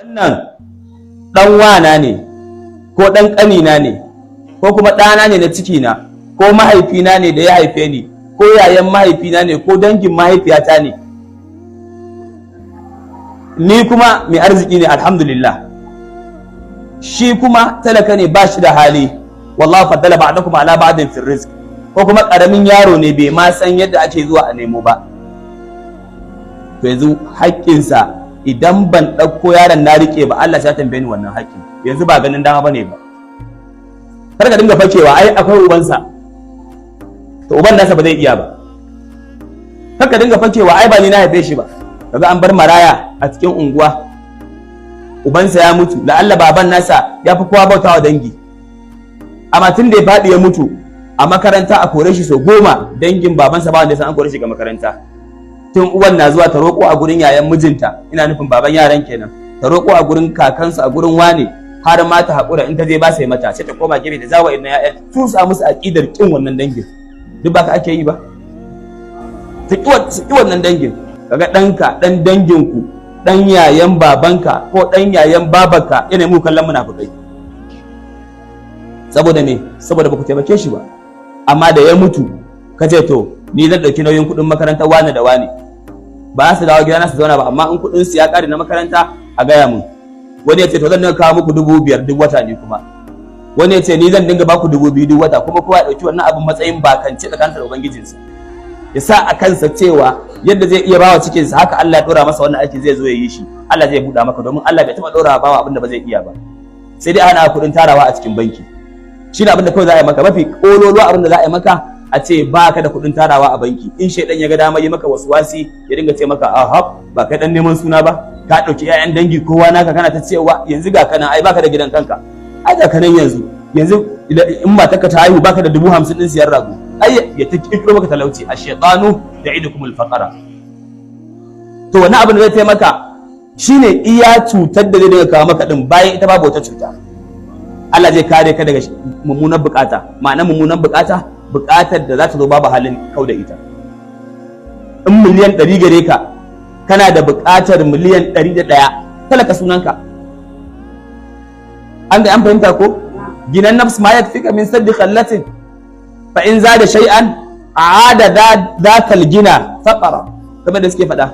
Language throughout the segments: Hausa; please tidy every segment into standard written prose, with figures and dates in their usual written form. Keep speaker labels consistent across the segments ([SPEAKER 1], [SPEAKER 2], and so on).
[SPEAKER 1] wannan ɗan wana ne ko ɗan ƙanina ne ko kuma ɗana ne na cikina ko mahaifina ne da ya haife ni ko yayan mahaifina ne ko dangin mahaifiyata ne, ni kuma mai arziki ne alhamdulillah, shi kuma talaka ne ba shi da hali, wallahu faddala ba'dakum ala ba'din fi rizq, ko kuma ƙaramin yaro ne bai ma san yadda ake zuwa a nemo ba. To yanzu haƙƙinsa idan ban ɗauko yaron na riƙe ba Allah ya tambaye ni wannan haƙƙin, yanzu ba ganin dama bane ba. Kar ka dinga fakewa ai akwai ubansa, to uban nasa ba zai iya ba. Kar ka dinga fakewa ai ba ni na haife shi ba, kaga an bar maraya a cikin unguwa, ubansa ya mutu, la'alla baban nasa ya fi kowa bautawa dangi, amma tun da ya faɗi ya mutu a makaranta a kore shi sau 10, dangin babansa ba wanda ya san an kore shi ga makaranta. Tun uwan na zuwa ta roƙo a gurin yayan mijinta, ina nufin baban yaran kenan, ta roƙo a gurin kakansu a gurin wane, har ma ta haƙura in ta je ba sai mata, sai ta koma gefe ta zawa inna ya'ya tusa musu aqidar kin wannan dangin. Duk ba ka ake yi ba, su ƙi wannan dangin. Kaga ɗanka ɗan danginku, ɗan yayan babanka ko ɗan yayan babanka yana mu kallon munafukai. Saboda me? Saboda ba ku taimake shi ba. Amma da ya mutu ka ce to ni zan ɗauki nauyin kuɗin makarantar wane da wane, ba su dawo gidana su zauna ba, amma in kuɗin su ya ƙare na makaranta a gaya mun. Wani ya ce to zan dinga kawo muku 5,000 duk wata ne kuma. Wani ya ce ni zan dinga baku 2,000 duk wata, kuma kowa ya ɗauki wannan abin matsayin bakance tsakaninsa da ubangijinsa. Ya sa a kansa cewa yadda zai iya bawa cikinsa haka Allah ya ɗora masa wannan aiki zai zo ya yi shi, Allah zai buɗa maka, domin Allah bai taɓa ɗora bawa abin da ba zai iya ba. Sai dai ana kuɗin tarawa a cikin banki. Shi ne abin da kawai za a yi maka, mafi ƙololuwa abin da za a yi maka a ce ba ka da kuɗin tarawa a banki. In shaidan ya ga dama yi maka wasi ya dinga ce maka ahab ba kai dan neman suna ba, ka ɗauki 'ya'yan dangi kowa naka kana ta cewa yanzu ga kana ai baka da gidan kanka, ai ga kanan yanzu in matarka ta haihu baka da 50,000 din siyar rago, ai ya ta kirkiro maka talauci. Ash-shaytanu ya'idukum al-faqra. To wannan abin da zai taimaka shine iya cutar da zai dinga kawo maka din, bayan ita babu wata cuta. Allah zai kare ka daga mummunan bukata. Ma'ana mummunan bukata, bukatar da za ta zo babu halin kau da ita. In miliyan 100 gare ka, kana da bukatar miliyan 101, talaka sunanka. An fahimta ko? Ginan nafs ma yakfika min saddi khallatin fa in zada shay'an aada dhatal gina faqara, kamar da suke faɗa.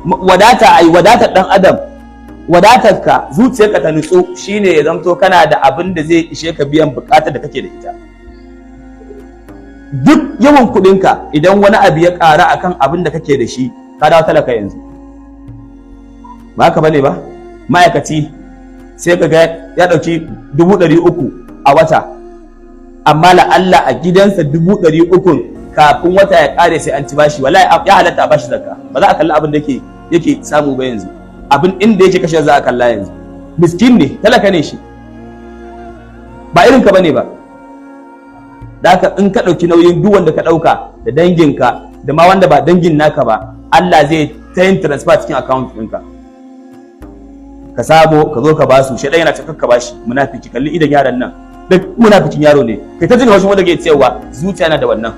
[SPEAKER 1] Wadatar dan adam, wadatarka zuciyarka ta nutsu shine ya zamto kana da abin da zai ishe ka biyan bukatar da kake da ita. Duk yawan kuɗinka idan wani abu ya ƙara akan abin da kake da shi, ka dawo talaka yanzu. Ba haka bane ba? Ma'aikaci sai ka ga ya ɗauki 300,000 a wata, amma la'alla a gidansa 300,000 kafin wata ya ƙare sai an ci bashi. Wallahi ya halatta a bashi zakka, ba za a kalli abin da yake samu ba yanzu, abin inda yake kashe za a kalla yanzu. Miskin ne, talaka ne shi, ba irin ka bane ba. Da haka in ka ɗauki nauyin duk wanda ka ɗauka da danginka da ma wanda ba dangin naka ba, Allah zai ta yin transfer cikin account ɗinka. Ka sabo ka zo ka basu, shaidan yana cikin ka bashi. Munafiki, kalli idan yaran nan, duk munafikin yaro ne. Kai ta jin haushin wanda ke cewa zuciya na da wannan,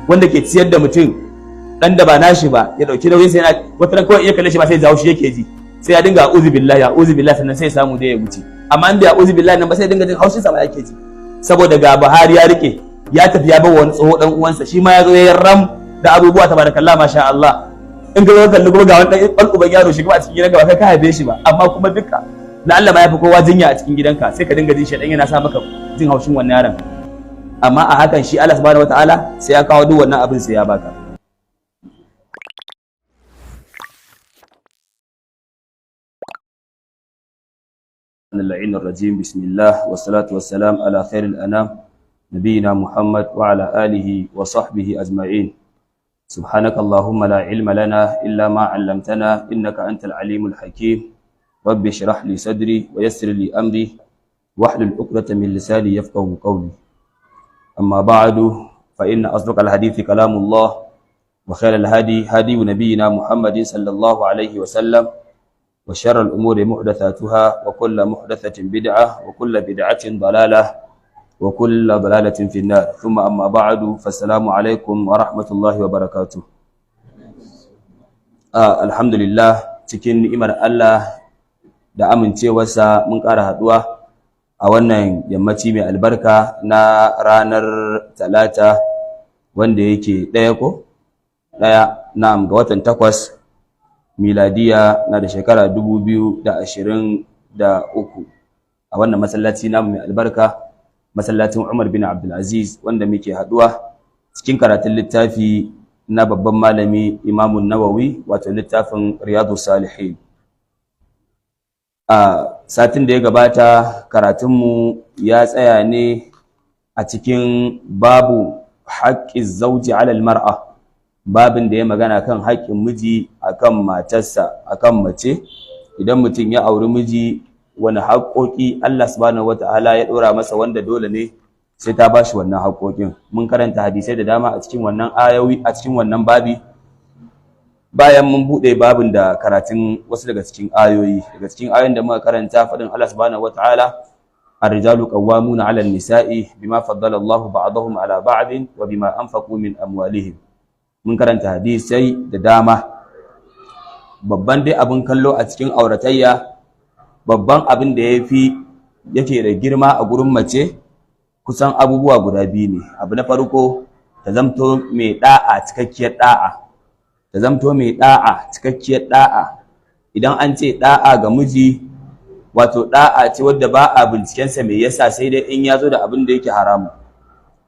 [SPEAKER 1] wanda ke ciyar da mutum dan da ba nashi ba, ya ɗauki nauyin sai yana wata ran kawai iya kalle shi ba sai jawo shi yake ji, sai ya dinga a'udhu billahi sannan sai ya samu da ya wuce. Amma in bai a'udhu billahi nan ba sai ya dinga jin haushin sa ba yake ji, saboda ga Buhari ya rike, ya tafi ya bawa wani tsoho dan uwansa, shi ma ya zo ya ram da abubuwa tabarakallah masha Allah. In ka zo kalli kuma ga wani dan uban yaro shi kuma a cikin gidanka ba kai ka haife shi ba, amma kuma duka la'alla ma yafi kowa jinya a cikin gidanka, sai ka dinga jin shedan yana sa maka jin haushin wannan yaron. Amma a hakan shi Allah subhanahu wataala sai ya kawo duk wannan abin sai ya baka. اللعين الرجيم. بسم الله والصلاة والسلام على خير الأنام نبينا محمد وعلى آله وصحبه أجمعين. سبحانك اللهم لا علم لنا إلا ما علمتنا إنك أنت العليم الحكيم. رب اشرح لي صدري ويسر لي أمري واحلل عقدة من لساني يفقهوا قولي. أما بعد فإن أصدق الحديث كلام الله وخير الهدي هدي نبينا محمد صلى الله عليه وسلم وشر الأمور محدثاتها وكل محدثة بدعة وكل بدعة ضلالة وكل ضلالة في النار. ثم أما بعد فالسلام عليكم ورحمة الله وبركاته. الحمد لله cikin ni'imar Allah da amincewarsa mun ƙara haɗuwa a wannan yammaci mai albarka na ranar Talata wanda yake ɗaya ga watan 8 miladiya na da shekara 2023 a wannan masallaci namu mai albarka, masallacin Umar bin Abdulaziz, wanda muke haɗuwa cikin karatun littafi na babban malami Imam Nawawi, wato littafin Riyadus Salihin. A satin da ya gabata karatunmu ya tsaya ne a cikin babu haƙƙin zauji alal mar'a, babin da ya magana kan haƙƙin miji akan matarsa, akan mace. Idan mutum ya auri miji, wani haƙƙoƙi Allah subhanahu wataala ya ɗora masa wanda dole ne sai ta bashi wannan haƙƙoƙin. Mun karanta hadisai da dama a cikin wannan ayoyi, a cikin wannan babi, bayan mun buɗe babin da karatun wasu daga cikin ayoyi. Daga cikin ayoyin da muka karanta faɗin Allah subhanahu wataala, الرجال قوامون على النساء بما فضل الله بعضهم على بعض وبما أنفقوا من أموالهم. Mun karanta hadisai da dama. Babban dai abin kallo a cikin auratayya, babban abin da yake da girma a gurin mace, kusan abubuwa guda biyu ne. Abu na farko, ta zamto mai da'a, cikakkiyar da'a. Ta zamto mai da'a, cikakkiyar da'a. Idan an ce da'a ga miji, wato da'a ce wadda ba a binciken sa me yasa, sai dai in ya zo da abin da yake haramu.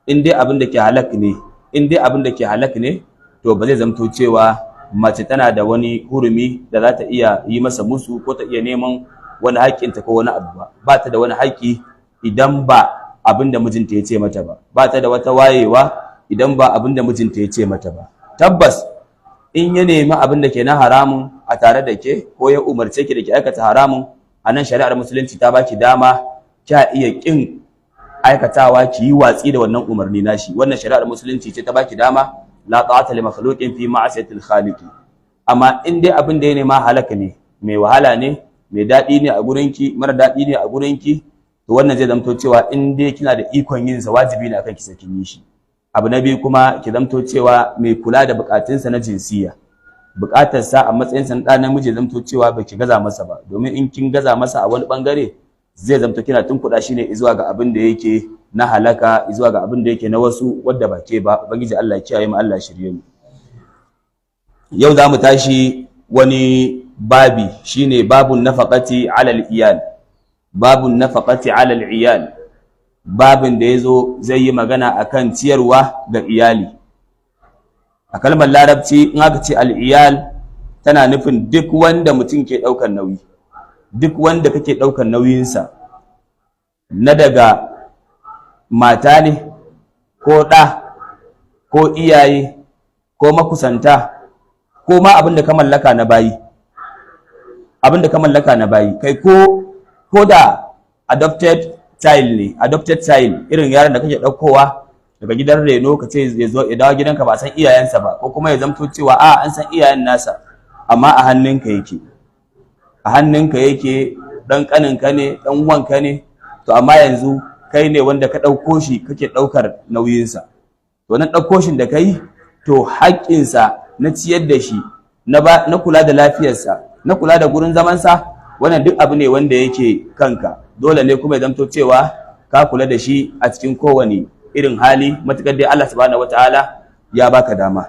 [SPEAKER 1] In dai abin da ke halak ne, to ba zai zamto cewa mace tana da wani hurumi da za ta iya yi masa musu ko ta iya neman wani haƙƙinta ko wani abu ba. Ba ta da wani haƙƙi idan ba abin da mijinta ya ce mata ba. Ba ta da wata wayewa idan ba abin da mijinta ya ce mata ba. Tabbas in ya nemi abin da ke na haramun a tare da ke, ko ya umarce ki da ki aikata haramun, a nan shari'ar musulunci ta baki dama kya iya ƙin aikatawa, ki yi watsi da wannan umarni nashi. Wannan shari'ar musulunci ce ta baki dama, la ta'ata li makhluqin fi ma'asiyatil khaliqi. Amma in dai abin da ya nema halaka ne, mai wahala ne, mai daɗi ne a gurinki, mara daɗi ne a gurinki, to wannan zai zamto cewa in dai kina da ikon yin sa, wajibi ne akan ki sakin yi shi. Abu na biyu kuma, ki zamto cewa mai kula da bukatunsa na jinsiya. Bukatarsa a matsayinsa na ɗan namiji zamto cewa baki gaza masa ba, domin in kin gaza masa a wani bangare, zai zamto kina tunkuɗa shi ne zuwa ga abin da yake na halaka, zuwa ga abin da yake na wasu wadda ba ke ba. Ubangiji Allah ya kiyaye mu, Allah ya shirye mu. Yau za mu tashi wani babi, shine babun nafaqati alal iyal. Babun nafaqati alal iyal, babin da yazo zai yi magana akan ciyarwa ga iyali. A kalmar larabci in aka ce al-iyal, tana nufin duk wanda mutum ke daukar nauyi, duk wanda kake daukar nauyinsa, na daga mata ne ko ɗa ko iyaye ko makusanta, ko ma abin da ka mallaka na bayi, kai ko da adopted child irin yaron da kake ɗaukowa daga gidan reno ka ce ya dawo gidanka, ba san iyayensa ba, ko kuma ya zamto cewa an san iyayen nasa amma a hannunka yake, dan kaninka ne, dan uwanka ne, to amma yanzu kai ne wanda ka ɗauko shi, kake ɗaukar nauyinsa. To nan ɗauko shi da kai, to haƙƙinsa na ciyar da shi, na kula da lafiyarsa, na kula da gurin zamansa, wannan duk abu ne wanda yake kanka. Dole ne kuma ya zamto cewa ka kula da shi a cikin kowane irin hali, matuƙar dai Allah subhanahu wataala ya baka dama.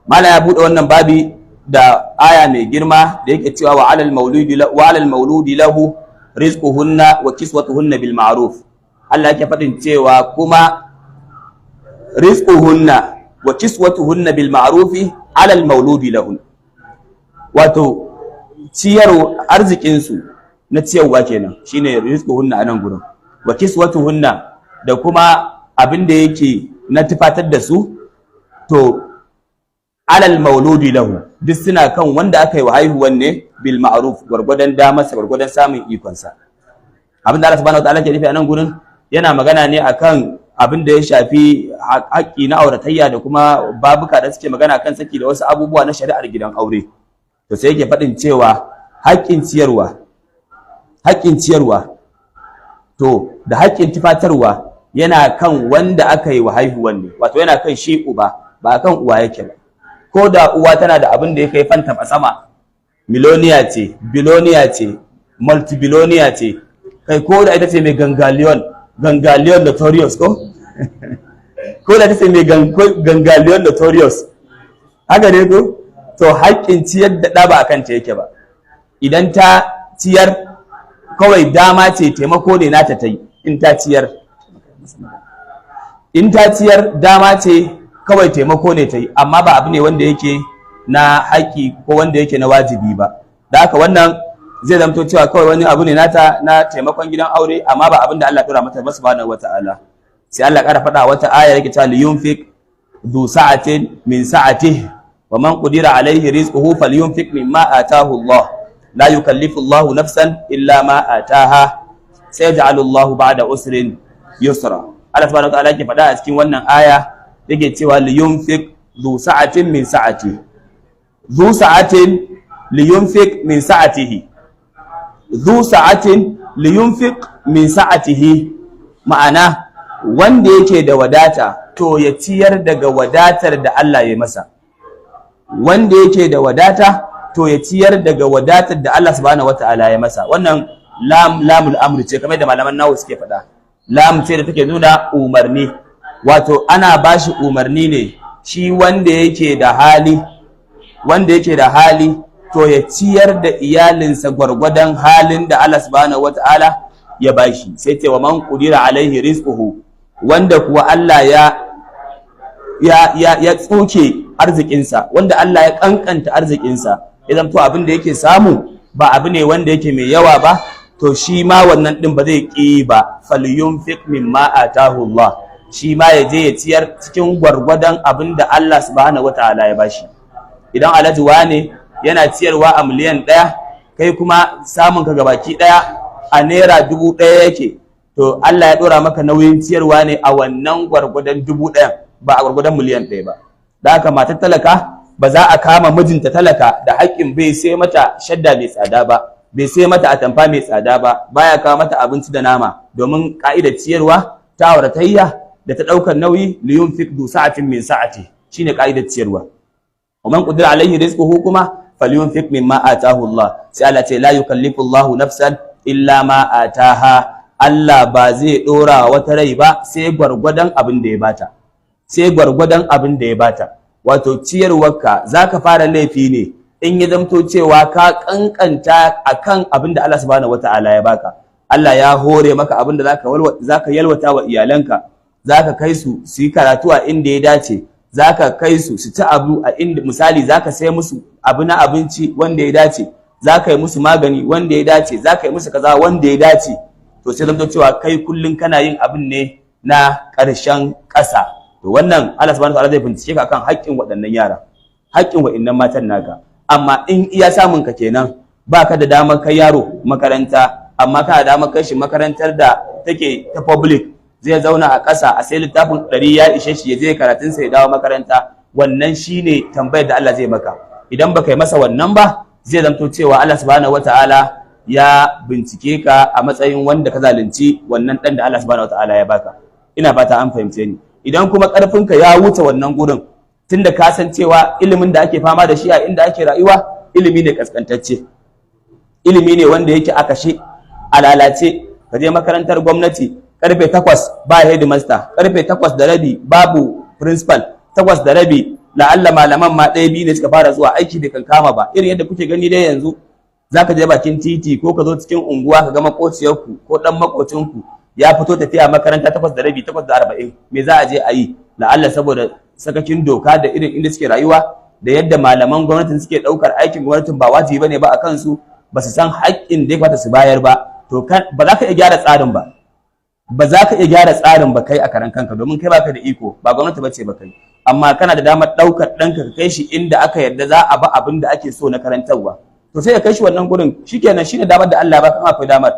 [SPEAKER 1] Mala ya buɗe wannan babi da aya mai girma da yake cewa wa alal mauludi lahu rizquhunna wa kiswatuhunna bil ma'ruf. Allah yake faɗin cewa kuma rizquhunna wa kiswatuhunna bil ma'ruf alal mauludi lahu, wato ciyarwa, arzikin su na ciyarwa kenan, shine rizquhunna anan gurin, wa kiswatuhunna, da kuma abin da yake na tufatar da su, to alal mauludi lahu, duk suna kan wanda aka yi wa haihuwan ne bil ma'ruf, gwargwadon damarsa, gwargwadon samun ikonsa. Abin da Allah subhanahu wataala ke nufi a nan gurin, yana magana ne akan abin da ya shafi haƙƙi na auratayya da kuma babuka da suke magana kan saki da wasu abubuwa na shari'ar gidan aure. To sai yake faɗin cewa haƙƙin ciyarwa to da haƙƙin tufatarwa yana kan wanda aka yi wa haihuwan ne, wato yana kan shi uba, ba kan uwa yake ba. Ko da uwa tana da abin da ya kai fanta sama, miloniya ce, biloniya ce, multibiloniya ce, kai ko da ita ce mai gangalion notorious ko? Ko da ita ce mai gangalion notorious, haka ne ko? To haƙƙin ciyar da ɗa ba a kanta yake ba. Idan ta ciyar kawai dama ce, taimako ne nata ta yi, in ta ciyar dama ce kawai taimako ne ta yi, amma ba abu ne wanda yake na haƙƙi ko wanda yake na wajibi ba. Da haka wannan zai zamto cewa kawai wani abu ne nata na taimakon gidan aure, amma ba abin da Allah ya tura mata ba subhanahu wata'ala. Sai Allah ƙara faɗa wata aya yake cewa liyunfiq du sa'atin min sa'atihi wa man qudira alayhi rizquhu falyunfiq mimma ataahu Allah la yukallifu Allahu nafsan illa ma ataaha sayaj'alu Allahu ba'da usrin yusra. Allah subhanahu wata'ala yake faɗa a cikin wannan aya yake cewa liyunfiq du sa'atin min sa'atihi, du sa'atin liyunfiq min sa'atihi, zu sa'atin liyunfiq min sa'atihi, ma'ana wanda yake da wadata to ya ciyar daga wadatar da Allah ya masa. Wanda yake da wadata to ya ciyar daga wadatar da Allah subhanahu wataala ya masa. Wannan lamul amri ce kamar da malaman nawu suke faɗa. Lam ce da take nuna umarni, wato ana bashi umarni ne shi wanda yake da hali to ya ciyar da iyalinsa gwargwadon halin da Allah subhanahu wataala ya bashi. Sai ce wa man qudira alaihi rizquhu, wanda kuwa Allah ya tsoke arzikinsa, wanda Allah ya kankanta arzikinsa, ya zamto abin da yake samu ba abu ne wanda yake mai yawa ba, to shi ma wannan din ba zai ƙi ba. Falyunfiq mimma atahu Allah, shi ma ya je ya ciyar cikin gwargwadon abin da Allah subhanahu wataala ya bashi. Idan alhaji wane yana ciyarwa a miliyan 1, kai kuma samun ka gabaki ɗaya a naira 1000 yake, to Allah ya ɗora maka nauyin ciyarwa ne a wannan gwargwadon 1000, ba a gwargwadon miliyan 1 ba. Da haka matar talaka ba za a kama mijinta talaka da haƙƙin bai sai mata shadda mai tsada ba, bai sai mata atamfa mai tsada ba, baya kawo mata abinci da nama, domin ka'idar ciyarwa ta auratayya da ta ɗaukar nauyi liyunfiq du sa'atin min sa'ati, shine ka'idar ciyarwa. wa man qudira alaihi rizquhu kuma falyunfiq mimma ataahu Allah. Sai Allah ce la yukallifu Allahu nafsan illa ma ataha, Allah ba zai dora wata rai ba sai gwargwadon abin da ya bata, sai gwargwadon abin da ya bata. Wato ciyarwarka zaka fara laifi ne in ya zamto cewa ka kankanta akan abin da Allah subhanahu wataala ya baka. Allah ya hore maka abin da zaka yalwata wa iyalanka, zaka kai su yi karatu a inda ya dace, zaka kai su ci abu a inda, misali zaka sai musu abu na abinci wanda ya dace, zaka yi musu magani wanda ya dace, zaka yi musu kaza wanda ya dace. To sai zamto cewa kai kullun kana yin abin ne na ƙarshen ƙasa. To wannan Allah subhanahu wataala zai bincike ka akan haƙƙin waɗannan yara, haƙƙin waɗannan matan naka. Amma in iya samun ka kenan baka da damar kai yaro makaranta, amma kana da damar kai shi makarantar da take ta public, zai zauna a ƙasa a sai littafin 100 ya ishe shi ya je karatun sa ya dawo makaranta, wannan shine tambayar da Allah zai maka. Idan baka yi masa wannan ba, zai zanto cewa Allah subhanahu wataala ya bincike ka a matsayin wanda ka zalunci wannan dan da Allah subhanahu wataala ya baka. Ina fata an fahimce ni. Idan kuma ƙarfinka ya wuce wannan gurin, tunda ka san cewa ilimin da ake fama da shi a inda ake rayuwa ilimi ne kaskantacce, ilimi ne wanda yake a kashe, a lalace. Ka je makarantar gwamnati karfe 8 ba headmaster, karfe 8:30 babu principal, 8:30 la'alla malaman ma ɗaya biyu ne suka fara zuwa aiki da kankama ba, irin yadda kuke gani dai yanzu. Zaka je bakin titi ko ka zo cikin unguwa ka ga makociyarku ko dan makocinku ya fito tafiya makaranta 8:30, 8:40, me za a je a yi? La'alla saboda sakakin doka da irin inda suke rayuwa da yadda malaman gwamnatin suke ɗaukar aikin gwamnatin ba wajibi bane ba a kansu, ba su san haƙƙin da ya kamata su bayar ba. To ba za ka iya gyara tsarin ba, ba za ka iya gyara tsarin ba kai a karan kanka, domin kai baka da iko, ba gwamnati bace ba kai, amma kana da damar ɗaukar ɗanka ka kai shi inda aka yarda za a ba abin da ake so na karantarwa. To sai ka kai shi wannan gurin, shikenan shine damar da Allah ba ka, akwai damar.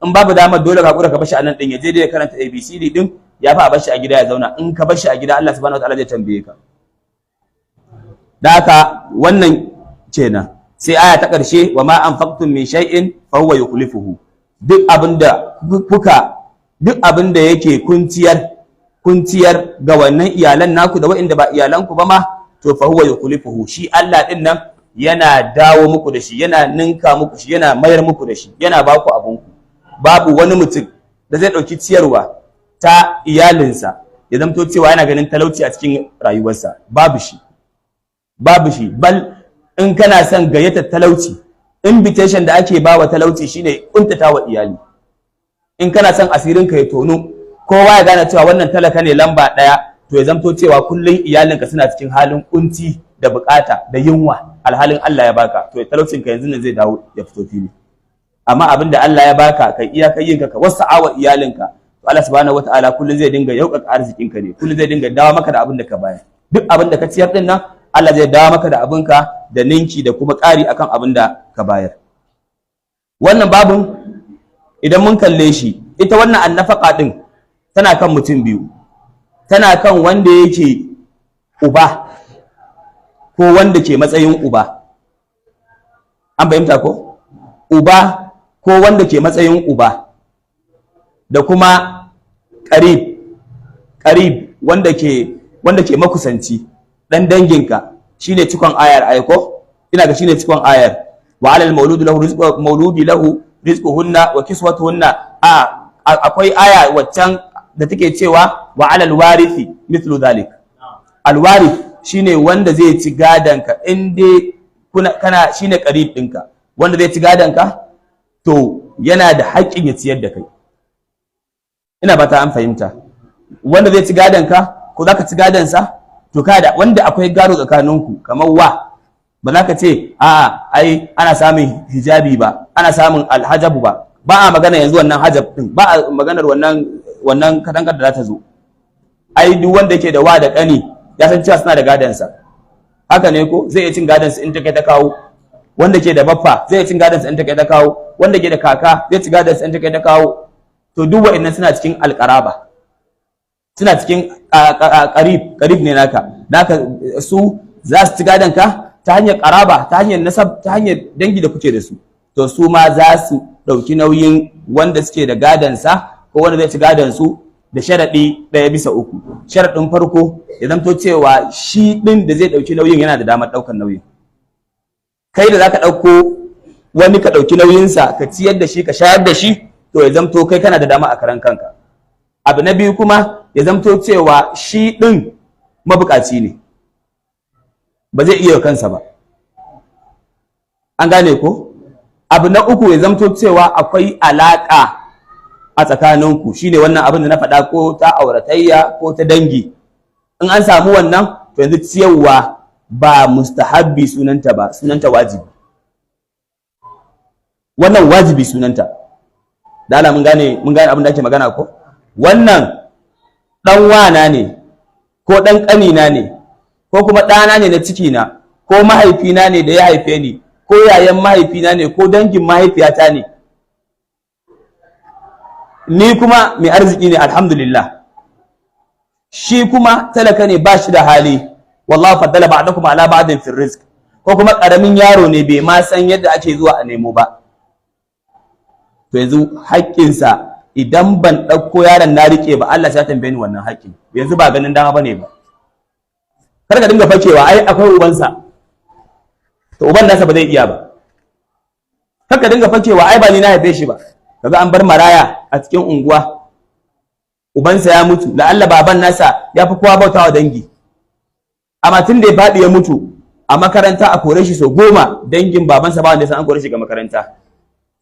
[SPEAKER 1] In babu damar dole ka kura ka bashi a nan din, ya je da ya karanta ABCD din, ya fa a bashi a gida ya zauna. In ka bashi a gida Allah subhanahu wataala zai tambaye ka. Da haka wannan kenan. Sai aya ta ƙarshe, wa ma anfaqtum min shay'in fa huwa yukhlifuhu. Duk abinda yake kunciyar ga wannan iyalan naku da waɗanda ba iyalanku ba ma, to fa huwa yukhlifuhu. Shi Allah din nan yana dawo muku da shi, yana ninka muku shi, yana mayar muku da shi, yana ba ku abinku. Babu wani mutum da zai ɗauki ciyarwa ta iyalinsa ya zamto cewa yana ganin talauci a cikin rayuwarsa. Babu shi, babu shi. Bal in kana son gayyatar talauci, invitation da ake ba wa talauci shine kuntata wa iyali. In kana son asirinka ya tono, kowa ya gane cewa wannan talaka ne lamba ɗaya, to ya zamto cewa kullum iyalinka suna cikin halin kunci da bukata da yunwa, alhalin Allah ya baka, to talaucinka yanzu ne zai dawo ya fito fili. Amma abin da Allah ya baka kai iyakar yinka ka wasa'awa iyalinka, to Allah subhanahu wataala kullum zai dinga yaukaka arzikinka ne, kullum zai dinga dawo maka da abin da ka bayar. Duk abin da ka ciyar din nan Allah zai dawo maka da abinka da ninki da kuma ƙari akan abin da ka bayar. Wannan babin idan mun kalle shi, ita wannan annafaqa din tana kan mutum biyu. Tana kan wanda yake uba ko wanda ke matsayin uba. An fahimta ko? Uba ko wanda ke matsayin uba, da kuma qarib wanda ke makusanci, dan danginka, shine cikon ayar aiko, ina ga shine cikon ayar. Wa alal mauludi lahu rizquhunna wa kiswatuhunna. Akwai aya waccan da take cewa wa alal warithi mithlu dhalik. Al warith shine wanda zai ci gadanka, in dai kana shine qarib dinka, wanda zai ci gadanka to yana da haƙƙin ya ciyar da kai. Ina ba ta an fahimta. Wanda zai ci gadanka ko zaka ci gadansa, to kada wanda akwai gado tsakaninku, kamar ba za ka ce a'a ai ana samun hijabi ba, ana samun alhajabu ba a magana yanzu wannan hajab din, ba a maganar wannan katangar da za ta zo. Ai duk wanda yake da wa da kani ya san cewa suna da gadansa, haka ne ko? Zai iya cin gadansa in ta kai ta kawo. Wanda ke da baffa zai iya cin gadansa in ta kai ta kawo. Wanda ke da kaka zai ci gadansa in ta kai ta kawo. To duk wa'annan suna cikin alqaraba, suna cikin qarib ne naka. Naka su za su ci gadanka ta hanyar qaraba, ta hanyar nasab, ta hanyar dangi da kuke da su. To su ma za su ɗauki nauyin wanda suke da gadansa ko wanda zai ci gadansu, da sharaɗi 1/3. Sharaɗin farko ya zamto cewa shi ɗin da zai ɗauki nauyin yana da damar ɗaukar nauyin. Kai da za ka ɗauko wani ka ɗauki nauyinsa, ka ciyar da shi, ka shayar da shi, to ya zamto kai kana da dama a karan kanka. Abu na biyu kuma ya zamto cewa shi ɗin mabuƙaci ne, ba zai iya kansa ba. An gane ko? Abu na uku ya zamto cewa akwai alaƙa a tsakaninku, shine wannan abin da na faɗa, ko ta auratayya ko ta dangi. In an samu wannan, to yanzu ciyarwa ba mustahabbi sunanta ba, sunanta wajibi. Wannan wajibi sunanta. Da Allah mun gane abin da ake magana ko? Wannan dan wana ne, ko dan ƙanina ne, ko kuma ɗana ne na ciki na, ko mahaifina ne da ya haife ni, ko yayan mahaifina ne, ko dangin mahaifiyata ne. Ni kuma mai arziki ne alhamdulillah, shi kuma talaka ne, ba shi da hali. Wallahu faddala ba'dakum ala ba'din fi rizq. Ko kuma karamin yaro ne, bai ma san yadda ake zuwa a nemo ba. To yanzu haƙƙinsa idan ban ɗauko yaron na rike ba, Allah ya tambaye ni wannan haƙƙin. Yanzu ba ganin dama bane ba. Kar ka dinga fakewa ai akwai ubansa, to uban nasa ba zai iya ba. Kar ka dinga fakewa ai ba ni na haife shi ba. Kaga an bar maraya a cikin unguwa, ubansa ya mutu, la'alla baban nasa ya fi kowa bautawa dangi, amma tun da ya faɗi ya mutu a makaranta a kore shi sau 10, dangin babansa ba wanda ya san an kore shi ga makaranta.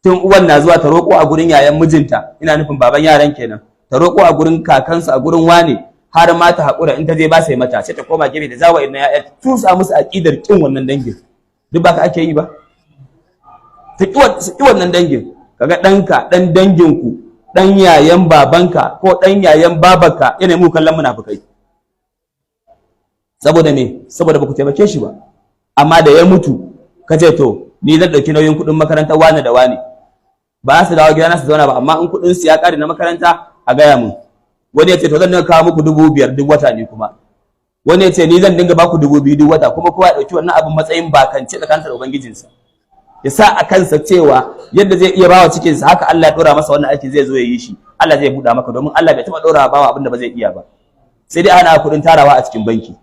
[SPEAKER 1] Tun uwan na zuwa ta roƙo a gurin yayan mijinta, ina nufin baban yaran kenan, ta roƙo a gurin kakansu, a gurin wane, har ma ta haƙura, in ta je ba sai mata, sai ta koma gefe da zawa inna ya'ya tusa musu aqidar kin wannan dangin. Duk ba ka ake yi ba? Ta ki wannan dangin. Kaga ɗanka, ɗan danginku, ɗan yayan babanka ko ɗan yayan babanka yana mu kallon munafukai. Saboda me? Saboda baku taimake shi ba. Amma da ya mutu, ka ce to ni zan ɗauki nauyin kuɗin makarantar wane da wane. Ba su dawo gida na su zauna ba, amma in kuɗin su ya ƙare na makaranta a gaya mun. Wani ya ce to zan dinga kawo muku 5,000 duk wata ne kuma. Wani ya ce ni zan dinga baku 2,000 duk wata, kuma kowa ya ɗauki wannan abin matsayin bakance tsakaninsa da ubangijinsa. Ya sa a kansa cewa yadda zai iya bawa cikinsa, haka Allah ya ɗora masa wannan aiki zai zo ya yi shi. Allah zai buɗa maka, domin Allah bai taɓa ɗora bawa abin da ba zai iya ba. Sai dai ana kuɗin tarawa a cikin banki.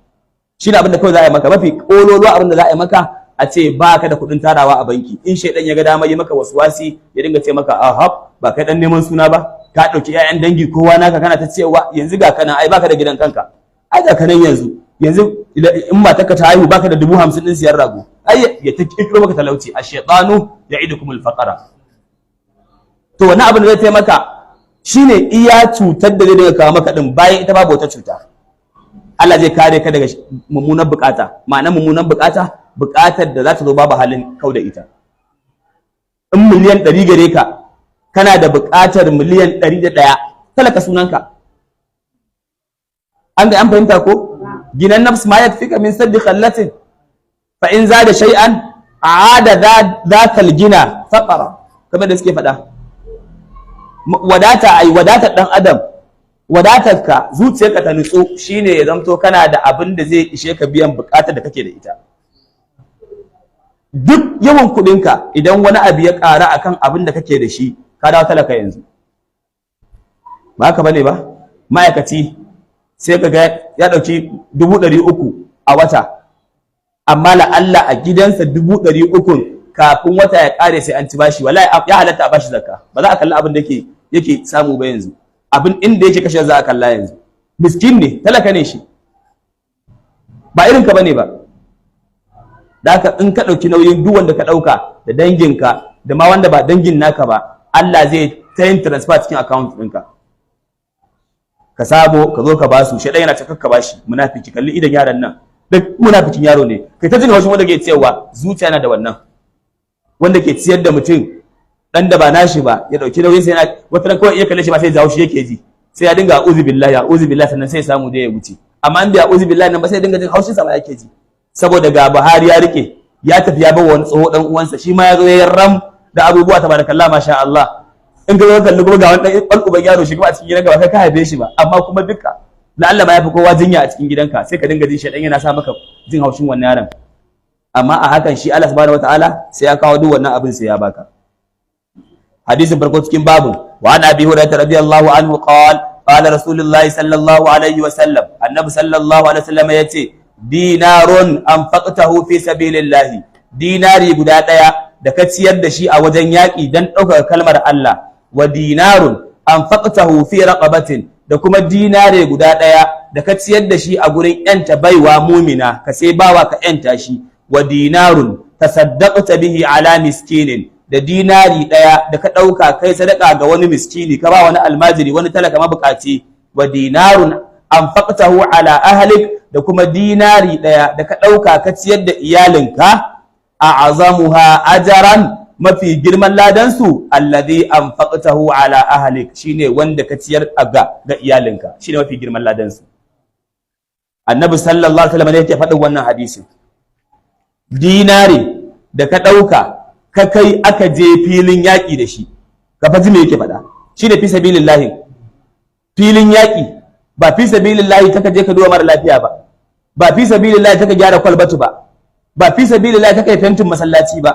[SPEAKER 1] Shi ne abin da kawai za a yi maka, mafi ƙololuwa abin da za a yi maka a ce ba ka da kuɗin tarawa a banki, in shaidan ya ga dama yi maka waswasi ya dinga ce maka ahab ba kai dan neman suna ba, ka ɗauki 'ya'yan dangi kowa naka kana ta cewa yanzu ga kana ai baka da gidan kanka, ai ga kanan yanzu in matarka ta haihu baka da 50,000 din siyar rago, ai ya ta kikiro maka talauci, ash-shaytanu ya'idukumul faqra. To wannan abin da zai taimaka shine iya cutar da zai dinga kawo maka din, bayan ita babu wata cuta. Allah zai kare ka daga mummunan bukata, ma'ana mummunan bukata, bukatar da za ta zo babu halin kau da ita. In miliyan 100 gare ka, kana da bukatar miliyan 101, talaka sunanka. An fahimta ko? Ginan nafs ma yakfika min saddi khallatin fa in zada shay'an aada dhatal gina faqara, kamar da suke faɗa. Wadatar dan adam, wadatarka zuciyarka ta nutsu shine ya zamto kana da abin da zai ishe ka biyan bukatar da kake da ita. Duk yawan kuɗinka idan wani abu ya ƙara akan abin da kake da shi, ka dawo talaka yanzu. Ba haka bane ba? Ma'aikaci sai ka ga ya ɗauki 300,000 a wata, amma la'alla a gidansa 300,000 kafin wata ya ƙare sai an ci bashi, wallahi ya halatta a bashi zakka, ba za a kalli abin da yake samu ba yanzu, abin inda yake kashe za a kalla yanzu. Miskin ne, talaka ne shi, ba irin ka bane ba. Da haka in ka ɗauki nauyin duk wanda ka ɗauka da danginka da ma wanda ba dangin naka ba, Allah zai ta yin transfer cikin account ɗinka. Ka sabo ka zo ka basu, shedan yana ta kakka bashi, munafiki, kalli idan yaran nan duk munafikin yaro ne, kai ta jin haushin wanda ke cewa zuciya na da wannan, wanda ke ciyar da mutum dan da ba nashi ba, ya dauki nauyin sai yana wata ran kawai iya kalle shi ba sai ya haushi yake ji, sai ya dinga a'udhu billahi sannan sai ya samu da ya wuce. Amma in bai a'udhu billahi nan ba sai ya dinga jin haushin sa ba yake ji, saboda ga Buhari ya rike, ya tafi ya bawa wani tsoho dan uwansa, shi ma ya zo ya ram da abubuwa tabarakallah masha Allah. In ka zo kalli kuma ga wani dan ɓalɓuban yaro shi kuma a cikin gidanka ba kai ka haife shi ba, amma kuma duka la'alla ma ya fi kowa jinya a cikin gidanka, sai ka dinga jin shedan yana sa maka jin haushin wannan yaron. Amma a hakan shi Allah subhanahu wataala sai ya kawo duk wannan abin sai ya baka. Hadisin farko cikin babu, wa an Abi Hurairah radiyallahu anhu qala Rasulullahi sallallahu alaihi wa sallam, annabi sallallahu alaihi wa sallam yace dinarun anfaqtahu fi sabilillah, dinari guda daya da ka ciyar da shi a wajen yaƙi dan ɗaukar kalmar Allah, wa dinarun anfaqtahu fi raqabatin, da kuma dinare guda daya da ka ciyar da shi a gurin yanta baiwa mumina, ka sai bawa ka yanta shi, wa dinarun tasaddaqta bihi ala miskinin, da dinari daya da ka dauka kai sadaka ga wani miskini, ka ba wani almajiri, wani talaka mabukaci, wa dinarun anfaqtahu ala ahlik, da kuma dinari daya da ka dauka ka ciyar da iyalinka, a'azamuha ajran, mafi girman ladan su alladhi anfaqtahu ala ahlik, shine wanda ka ciyar ga iyalinka, shine mafi girman ladan su. Annabi sallallahu alaihi wasallam ne yake faɗin wannan hadisi. Dinari da ka dauka ka kai aka je filin yaƙi da shi, ka faji me yake faɗa, shi ne fi sabilillahi. Filin yaƙi ba fi sabilillahi ta ka je ka duba mara lafiya ba fi sabilillahi ta ka gyara kwalbatu ba fi sabilillahi ta ka yi fentin masallaci ba,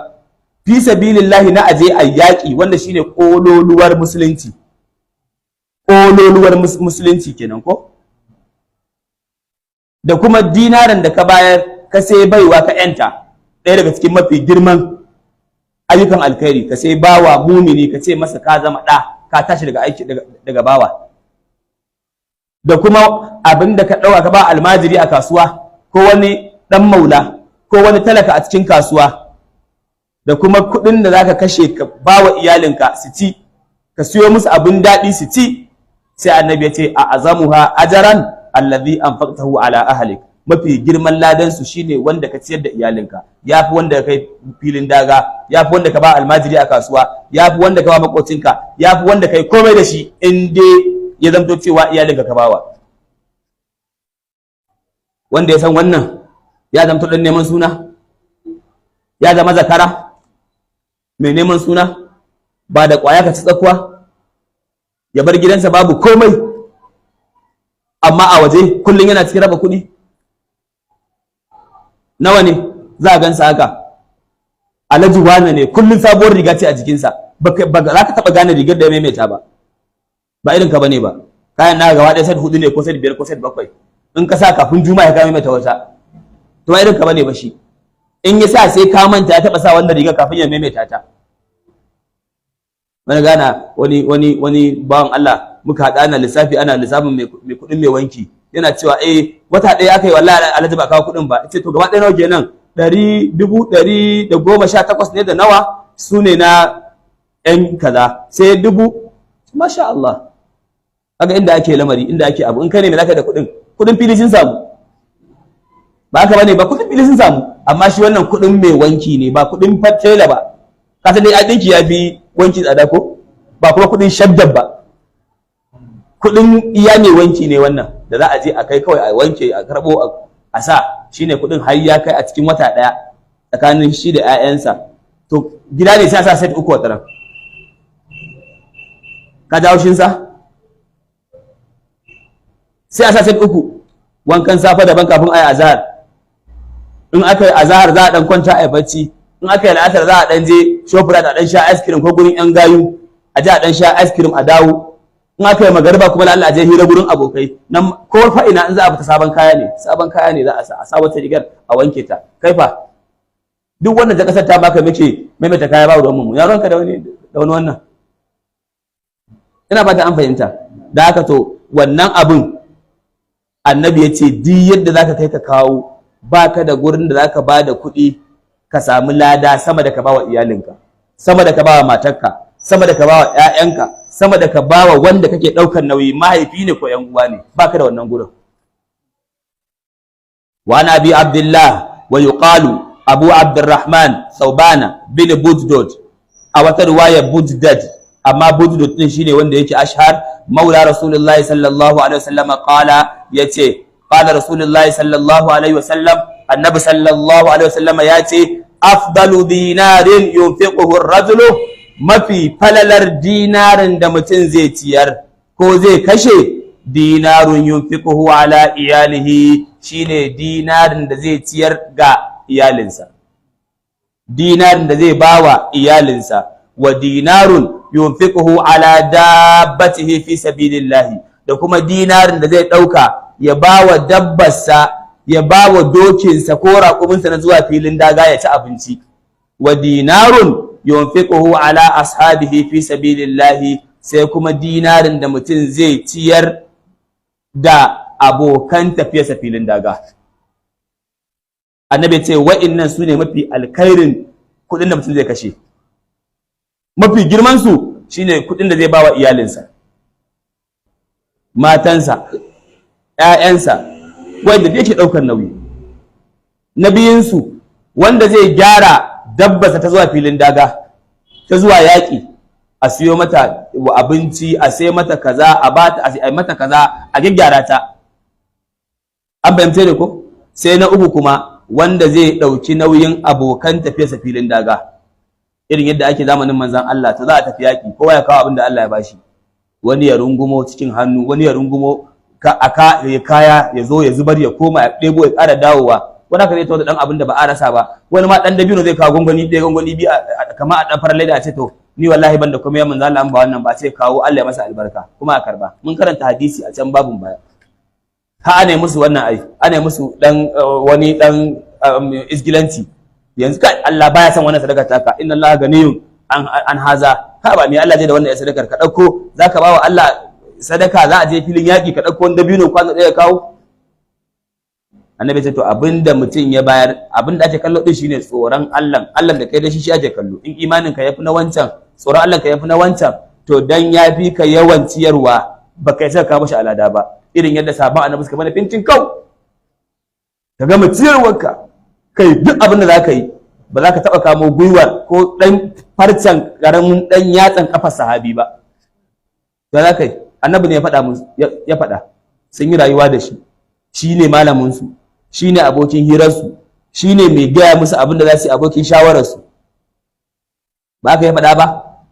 [SPEAKER 1] fi sabilillahi na aje a yaƙi, wanda shi ne ƙololuwar musulunci, ƙololuwar musulunci kenan ko. Da kuma dinaran da ka bayar ka sai baiwa ka yanta, ɗaya daga cikin mafi girman ayyukan alkhairi, ka sai bawa mumini, ka ce masa ka zama ɗa, ka tashi daga aiki daga bawa. Da kuma abin da ka ɗauka ka ba almajiri a kasuwa, ko wani ɗan maula, ko wani talaka a cikin kasuwa, da kuma kuɗin da za ka kashe ka ba wa iyalinka su ci, ka siyo musu abin daɗi su ci, sai annabi ya ce a azamuha ajaran allazi anfaqtahu ala ahlik, mafi girman ladan su shine wanda ka ciyar da iyalinka, yafi wanda ka kai filin daga, yafi wanda ka ba almajiri a kasuwa, yafi wanda ka ba makocinka, yafi wanda kai komai da shi, in dai ya zamto cewa iyalinka ka bawa. Wanda ya san wannan ya zamto dan neman suna, ya zama zakara mai neman suna, ba da kwaya ka ci tsakuwa, ya bar gidansa babu komai, amma a waje kullum yana cikin raba kuɗi. Nawa ne za a gansa haka, alhaji wane ne, kullum sabuwar riga ce a jikinsa, ba za ka taɓa gane rigar da ya maimaita ba irin ka bane ba. Kayan na gaba ɗaya set 4 ne ko set 5 ko set 7, in ka sa kafin juma'a ka maimaita wata, to ba irin ka bane ba shi. in ya sa sai ka manta ya taɓa sa wannan rigar kafin ya maimaita ta. Wani gana wani bawan Allah muka haɗa ana lissafi, ana lissafin mai kuɗin mai wanki, yana cewa wata ɗaya aka yi wallahi alhaji ba kawo kuɗin ba. Ce to gaba ɗaya nawa kenan? 118 ne da nawa su ne na ƴan kaza, sai 1000. Masha Allah, kaga inda ake lamari, inda ake abu. In ka ne me zaka da kuɗin fili sun samu, ba haka bane ba, kuɗin fili sun samu, amma shi wannan kuɗin mai wanki ne, ba kuɗin fatela ba. Ka san dai a ɗinki ya fi wanki tsada ko? Ba kuma kuɗin shaddar ba, kuɗin iya mai wanki ne wannan, da za a je a kai kawai a wanke a karɓo a sa, shine kuɗin har ya kai a cikin wata ɗaya tsakanin shi da 'ya'yansa. To gida ne sai a sa set 3 wata ran. Ka ji haushinsa? Sai a sa set 3, wankan safa daban kafin a yi azahar. In aka yi azahar za a ɗan kwanta a yi bacci, in aka yi la'asar za a ɗan je shoprite a ɗan sha ice cream ko gurin 'yan gayu a je a ɗan sha ice cream a dawo. In aka yi magariba kuma la'alla a je hira gurin abokai nan, ko fa'ina in za a fita sabon kaya ne za a sa wata rigar a wanke ta. Kai fa duk wannan ta kasar ta baka muke maimaita kaya ba ruwan mu, ya ruwanka da wani wannan. Ina ba ta an fahimta. Da haka to wannan abin annabi ya ce duk yadda zaka kai ka kawo, baka da gurin da zaka ba da kuɗi ka samu lada sama da ka ba wa iyalinka, sama da ka ba wa matarka, sama da ka ba wa ƴaƴanka, sama da ka ba wa wanda kake ɗaukar nauyi, mahaifi ne ko ƴan uwa ne, baka da wannan gurin. Wa nabi Abdullah wa yuqalu Abu Abdurrahman Thawbana bin Bujdud, a wata riwaya Bujdad, amma Bujdud din shine wanda yake ashhar, maula Rasulullahi sallallahu alaihi wasallam qala, yace qala Rasulullahi sallallahu alaihi wasallam, annabi sallallahu alaihi wasallam yace afdalu dinarin yunfiquhu ar-rajulu, mafi falalar dinarin da mutum zai ciyar ko zai kashe, dinarun yunfiquhu ala iyalihi, shine dinarin da zai ciyar ga iyalinsa, dinarin da zai bawa iyalinsa, wa dinarun yunfiquhu ala dabbatihi fi sabilillahi, da kuma dinarin da zai dauka ya bawa dabbarsa, ya bawa dokinsa ko raƙuminsa na zuwa filin daga ya ci abinci, wa dinarun yunfiquhu ala ashabihi fi sabilillahi, sai kuma dinarin da mutum zai ciyar da abokan tafiyarsa filin daga. Annabi ce wa'innan su ne mafi alkhairin kuɗin da mutum zai kashe. Mafi girman su shine kuɗin da zai bawa iyalinsa, matansa, ƴaƴansa, wanda yake ɗaukar nauyi. Na biyunsu wanda zai gyara dabbarsa ta zuwa filin daga, ta zuwa yaƙi, a siyo mata abinci, a sai mata kaza, a bata, a mata kaza, a gyaggyara ta. An fahimce ne ko? Sai na uku kuma wanda zai ɗauki nauyin abokan tafiyarsa filin daga, irin yadda ake zamanin manzan Allah, to za a tafi yaƙi, kowa ya kawo abin da Allah ya bashi, wani ya rungumo cikin hannu, wani ya rungumo kaya ya zo ya zubar ya koma ya ɗebo ya ƙara dawowa, wani haka zai tawo da ɗan abin da ba a rasa ba, wani ma ɗan dabino zai kawo gwangwani ɗaya gwangwani biyu kamar a ɗan farar leda, a ce to ni wallahi ban da kuma ya manzan Allah ba wannan ba, sai kawo Allah ya masa albarka kuma a karba. Mun karanta hadisi a can babun baya. Ha ana musu wannan ai, ana musu dan wani dan isgilanci, yanzu kai Allah baya son wannan sadaka taka, inna Allah ganiyun an haza, ka ba me Allah zai da wannan sadakar, ka dauko zaka bawa Allah sadaka, za a je filin yaki ka dauko wanda dabino kwano ɗaya kawo. Annabi ce to abinda mutum ya bayar, abinda ake kallo din shine tsoron Allah, Allah da kai da shi ake kallo. In imanin ka yafi na wancan, tsoron Allah ka yafi na wancan, to dan yafi ka yawan ciyarwa baka yi saka mashi alada ba, irin yadda sabon annabi suka mana fintin kau, ka gama ciyarwarka kai duk abin da za ka yi, ba za ka taɓa kamo gwiwar ko ɗan farcen ƙaramin ɗan yatsan ƙafar sahabi ba. Da za ka yi, annabi ne ya faɗa, sun yi rayuwa da shi, shi ne malaminsu, shi ne abokin hirarsu, shi ne mai gaya musu abin da za su yi, abokin shawararsu. Ba ka yi faɗa ba,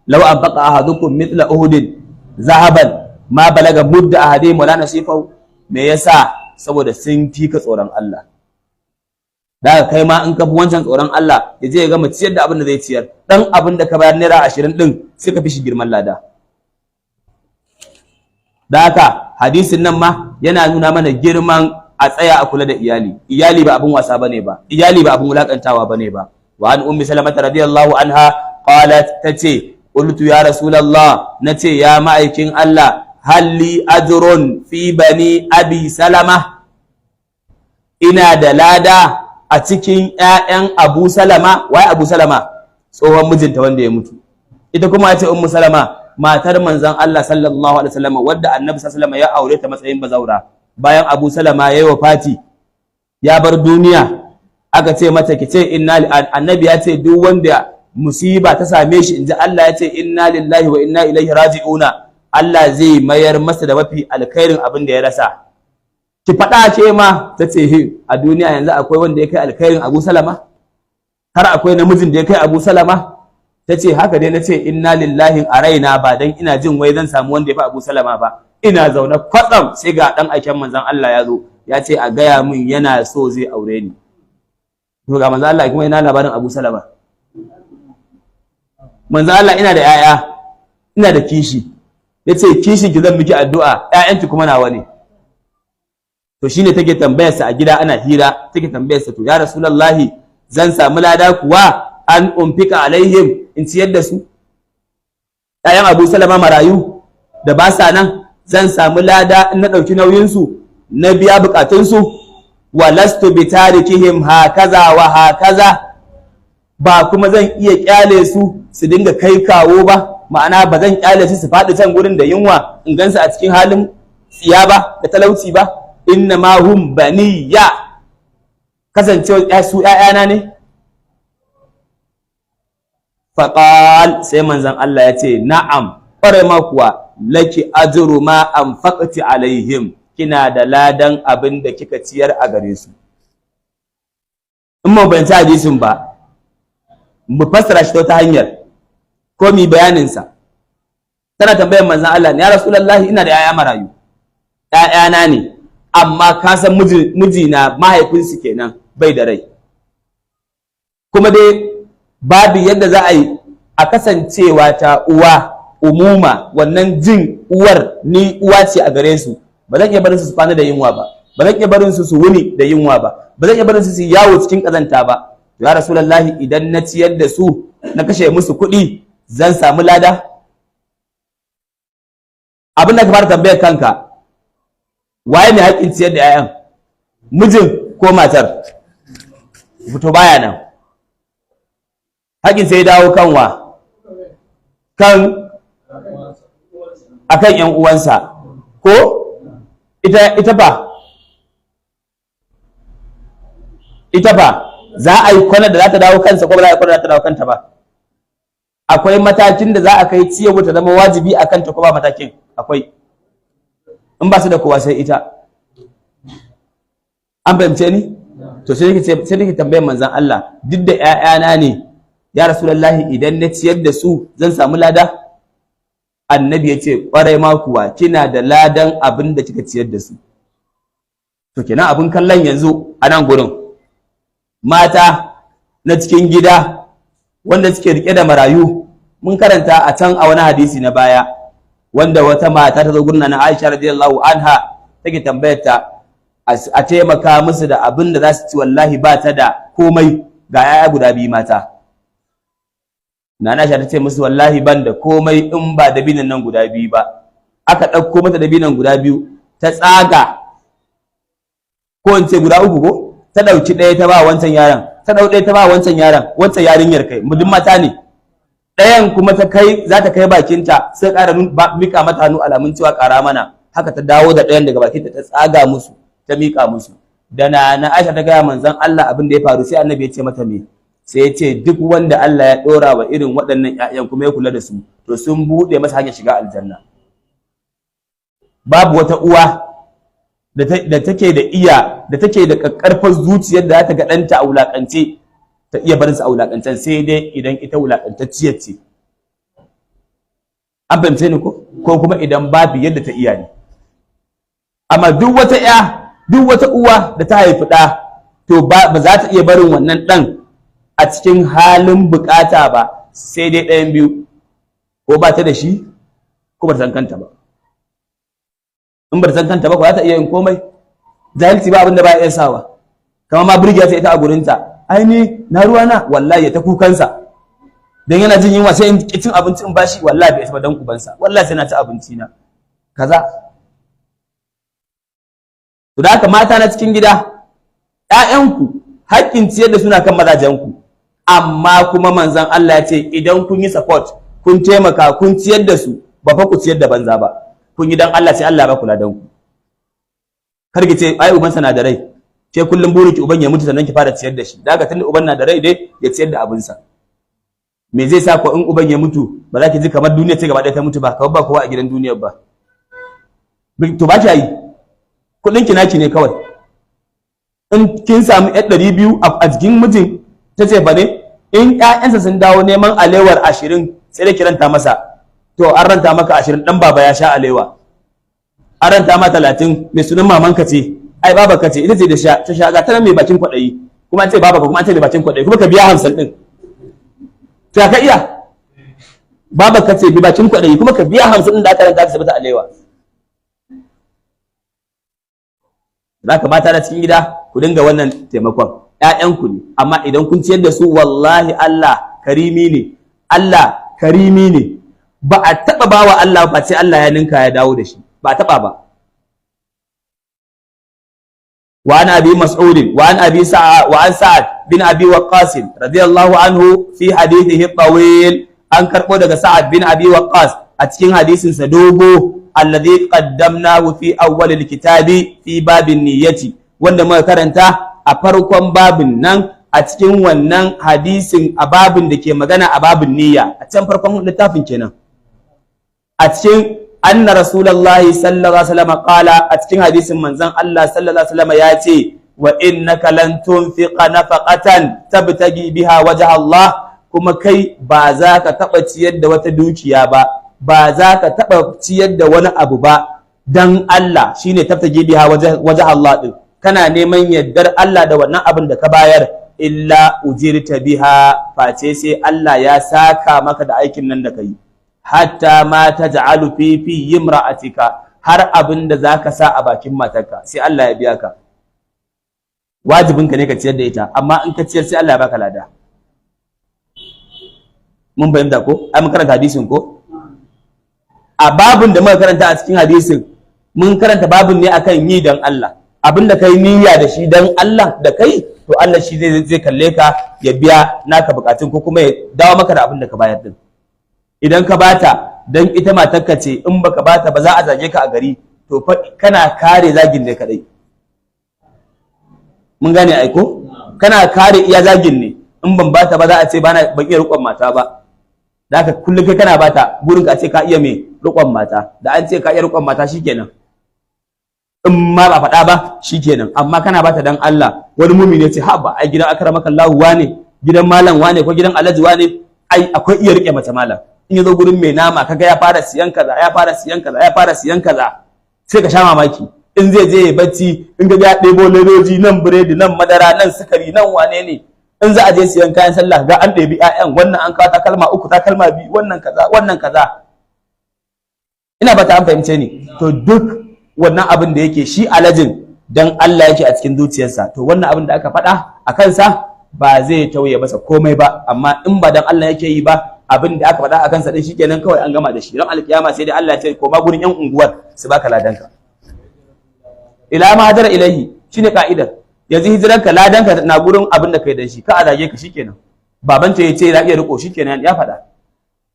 [SPEAKER 1] lau an faƙa ahadukum mithla uhudin zahaban ma balaga mudda ahadihim wala nasifahu. Me yasa? Saboda sun fika tsoron Allah. Da kai ma in ka fi wancan tsoron Allah, ya je ya gama ciyar da abin da zai ciyar, dan abin da ka bayar naira 20 din sai ka fi shi girman lada. Da haka hadisin nan ma yana nuna mana girman a tsaya a kula da iyali ba abin wasa bane ba, iyali ba abin wulakantawa bane ba. Wa an ummi salamata radiyallahu anha qalat, tace qultu ya rasulullah, nace ya ma'aikin Allah, halli ajrun fi bani abi salama, ina da lada a cikin ƴaƴan Abu Salama. Wai Abu Salama? Tsohon mijinta wanda ya mutu. Ita kuma ce ummu Salama, matar manzon Allah sallallahu alaihi wasallam, wadda annabi sallallahu alaihi wasallam ya aure ta matsayin bazaura bayan Abu Salama yayi wafati ya bar duniya. Aka ce mata ki ce annabi ya ce duk wanda musiba ta same shi, inji Allah ya ce inna lillahi wa inna ilaihi raji'una, Allah zai mayar masa da mafi alkhairin abin da ya rasa. Ki faɗa ce ma, ta ce a duniya yanzu akwai wanda ya kai alkhairin Abu Salama? Har akwai namijin da ya kai Abu Salama? Ta ce haka dai, na ce inna lillahi a raina, ba dan ina jin wai zan samu wanda ya fi Abu Salama ba. Ina zaune kwatsam sai ga ɗan aiken manzon Allah ya zo ya ce a gaya min yana so zai aure ni. To ga manzon Allah kuma yana labarin Abu Salama. Manzon Allah ina da 'ya'ya, ina da kishi. Ya ce kishin ki zan miki addu'a, 'ya'yanki kuma nawa ne. To shine take tambayarsa a gida ana hira, take tambayarsa, to ya Rasulullahi, zan samu lada kuwa an umfika alaihim, in ciyar da su? ‘Ya'yan Abu Salama marayu da ba sa nan, zan samu lada in na ɗauki nauyinsu, na biya bukatunsu? Wa lastu bi tarikihim hakaza wa hakaza, ba kuma zan iya kyale su dinga kai kawo ba, ma'ana ba zan kyale su faɗi can gurin da yunwa in gansu a cikin halin tsiya ba da talauci ba. Inna ma hum baniya, kasancewa su ‘ya'yana ne. Faƙal, sai manzon Allah ya ce na'am, ƙwarai ma kuwa, laki ajru ma anfaqti alaihim, kina da ladan abin da kika ciyar a gare su. In mu ban ta hadisin ba, mu fassara shi ta wata hanyar ko mi bayanin sa. Tana tambayar manzon Allah, ya Rasulullahi, ina da ‘ya'ya marayu, ‘ya'yana ne, amma ka san mijina mahaifinsu kenan bai da rai, kuma dai babu yadda za a yi a kasancewa ta uwa umuma, wannan jin uwar ni uwa ce a gare su, ba zan iya barin su kwana da yunwa ba, ba zan iya barin su wuni da yunwa ba, ba zan iya barin su yawo cikin kazanta ba. Ya Rasulullahi, idan na ciyar da su, na kashe musu kuɗi, zan samu lada? Abin da ka fara tambayar kanka, waye ne haƙƙin ciyar da 'ya'yan, mijin ko matar? Fito baya nan, haƙƙin sai dawo kanwa, kan akan ƴan uwansa, ko ita fa za a yi kwana da za ta dawo kansa ko ba za a yi kwana da za ta dawo kanta ba? Akwai matakin da za a kai ciyarwa ta zama wajibi a kanta ko ba matakin? Akwai, in ba su da kowa sai ita. An fahimce ni? To sai nake tambayar manzon Allah, duk da ƴaƴana ne, ya Rasulullahi, idan na ciyar da su zan samu lada? Annabi ya ce ƙwarai ma kuwa, kina da ladan abin da kika ciyar da su. To kenan abin kallon yanzu a nan gurin, mata na cikin gida wanda suke rike da marayu, mun karanta a can a wani hadisi na baya, wanda wata mata ta zo gurin na Aisha radiyallahu anha, take tambayar ta a taimaka musu da abin da za su ci, wallahi ba ta da komai, ga 'ya'ya guda biyu mata. Nana Aisha ta ce musu, wallahi ban da komai in ba dabinan nan guda biyu ba. Aka ɗauko mata dabinan guda biyu, ta tsaga, ko in ce guda uku ko? Ta ɗauki ɗaya ta ba wancan yaron, ta ɗau ɗaya ta ba wancan yaron, wancan yarinyar kai, mudun mata ne. Ɗayan kuma za ta kai bakinta, sai ƙara mika mata hannu alamun cewa ƙara mana. Haka ta dawo da ɗayan daga bakinta, ta tsaga musu, ta mika musu. Da na Aisha ta gaya manzon Allah abin da ya faru, sai Annabi ya ce mata me? Sai ya ce duk wanda Allah ya ɗora wa irin waɗannan ƴaƴan kuma ya kula da su, to sun buɗe masa hanyar shiga aljanna. Babu wata uwa da take da ƙaƙƙarfar zuciyar da za ta ga ɗanta a wulaƙance, ta iya barinsa a wulaƙancen, sai dai idan ita wulaƙantacciyar ce. An fahimce ni ko kuma idan babu yadda ta iya ne. Amma duk wata uwa da ta haifi ɗa, to ba za ta iya barin wannan ɗan a cikin halin bukata ba, sai dai ɗayan biyu, ko ba ta da shi ko ba ta san kanta ba. In ba ta san kanta ba, ko za ta iya yin komai. jahilci ba abin da ba ya iya sawa, kamar ma burgiya ta ita a gurinta, ai ni na ruwa na, wallahi ya ta kukansa dan yana jin yunwa, sai in cin abinci in bashi, wallahi bai isa ba dan ubansa, wallahi sai na ci abinci na kaza. To da haka mata na cikin gida, ƴaƴanku haƙƙin ciyar da suna kan mazajenku, amma kuma manzon Allah ya ce idan kun yi support, kun taimaka, kun ciyar da su, ba fa ku ciyar da banza ba, kun yi dan Allah sai Allah ya ba ku ladan ku. Kar ki ce ai ubansa na da rai, ke kullum burin ki uban ya mutu sannan ki fara ciyar da shi, daga tunda uban na da rai dai ya ciyar da abinsa. Me zai sa ko in uban ya mutu ba za ki ji kamar duniya ce gaba ɗaya ta mutu ba, kamar ba kowa a gidan duniyar ba. To ba ki yi, kuɗin ki naki ne kawai. In kin samu 200 a jikin mijin ta ce ba ne, in ƴaƴansa sun dawo neman alewar 20 sai da kiranta masa, to an ranta maka 20 dan baba ya sha alewa, an ranta ma 30 mai sunan mamanka ce, ai babarka ce ita ce da ta sha ga tana mai bakin kwaɗayi, kuma an ce babarka kuma an ce mai bakin kwaɗayi, kuma ka biya 50 din. To ka iya, babarka ce mai bakin kwaɗayi kuma ka biya 50 din da aka ranta ta mata alewa. Za ka mata na cikin gida ku dinga wannan taimakon, ƴaƴanku ne, amma idan kun ciyar da su wallahi Allah karimi ne, Allah karimi ne, ba a taɓa bawa Allah ba sai Allah ya ninka ya dawo da shi, ba a taɓa ba. Wa an abi mas'ud wa an abi sa'ad bin abi waqqas radiyallahu anhu fi hadithihi tawil, an karɓo daga Sa'ad bin abi waqqas a cikin hadisin sa dogo, alladhi qaddamnahu fi awwal alkitabi fi babin niyyati, wanda muka karanta a farkon babin nan a cikin wannan hadisin a babin da ke magana a babin niyya, a can farkon littafin kenan. A cikin anna rasulullahi sallallahu alaihi wasallam qala, a cikin hadisin manzon Allah sallallahu alaihi wasallam ya ce wa innaka lan tunfiqa nafaqatan tabtagi biha wajha Allah, kuma kai ba za ka taba ciyar da wata dukiya ba za ka taba ciyar da wani abu ba dan Allah, shine tabtagi biha wajha Allah din, kana neman yardar Allah da wannan abin da ka bayar, illa ujirta biha, face sai Allah ya saka maka da aikin nan da kai, hatta ma taj'alu fi imra'atika, har abin da zaka sa a bakin matarka sai Allah ya biya ka. Wajibinka ne ka ciyar da ita, amma in ka ciyar sai Allah ya baka lada. Mun bayyana ko? Ai mun karanta hadisin ko? A babin da muka karanta a cikin hadisin, mun karanta babin ne akan yi dan Allah. Abinda kai niyya da shi dan Allah da kai, to Allah shi zai kalle ka ya biya naka bukatun, ko kuma ya dawo maka da abin da ka bayar din. Idan ka bata dan ita matarka ce, in baka bata ba za a zage ka a gari, to fa kana kare zagin ne kadai. Mun gane ai ko? Kana kare iya zagin ne, in ban bata ba za a ce ban iya rikon mata ba. Da haka kullum kai kana bata, gurin ka ce ka iya me rikon mata, da an ce ka iya rikon mata shikenan. In ma ba faɗa ba shikenan, amma kana bata dan Allah. Wani mumini ya ce haba, ai gidan akramaka Allah wane, gidan malam wane ko gidan Alhaji wane, ai akwai iya rike mace malam. In yazo gurin mai nama kaga ya fara siyan kaza, ya fara siyan kaza, ya fara siyan kaza, sai ka sha mamaki. In zai je ya bacci, in ga ya ɗebo ledoji, nan biredi, nan madara, nan sukari, nan wane ne. In za a je siyan kayan sallah ga an ɗebi ƴaƴan, wannan an kawo takalma 3, takalma 2, wannan kaza, wannan kaza. Ina ba ta an fahimce ni. To duk wannan abin da yake shi alajin dan Allah yake a cikin zuciyarsa, to wannan abin da aka faɗa a kansa ba zai tauye masa komai ba. Amma in ba dan Allah yake yi ba, abin da aka faɗa a kansa din shikenan kawai an gama da shi. Don alkiyama sai dai Allah ya ce koma gurin ƴan unguwar su baka ladanka. Ila ma hadara ilahi shine ka'idar. Yanzu hijiranka ladanka na gurin abin da kai dan shi, ka a zage ka shikenan. Babanta ya ce ya iya riko shikenan ya faɗa.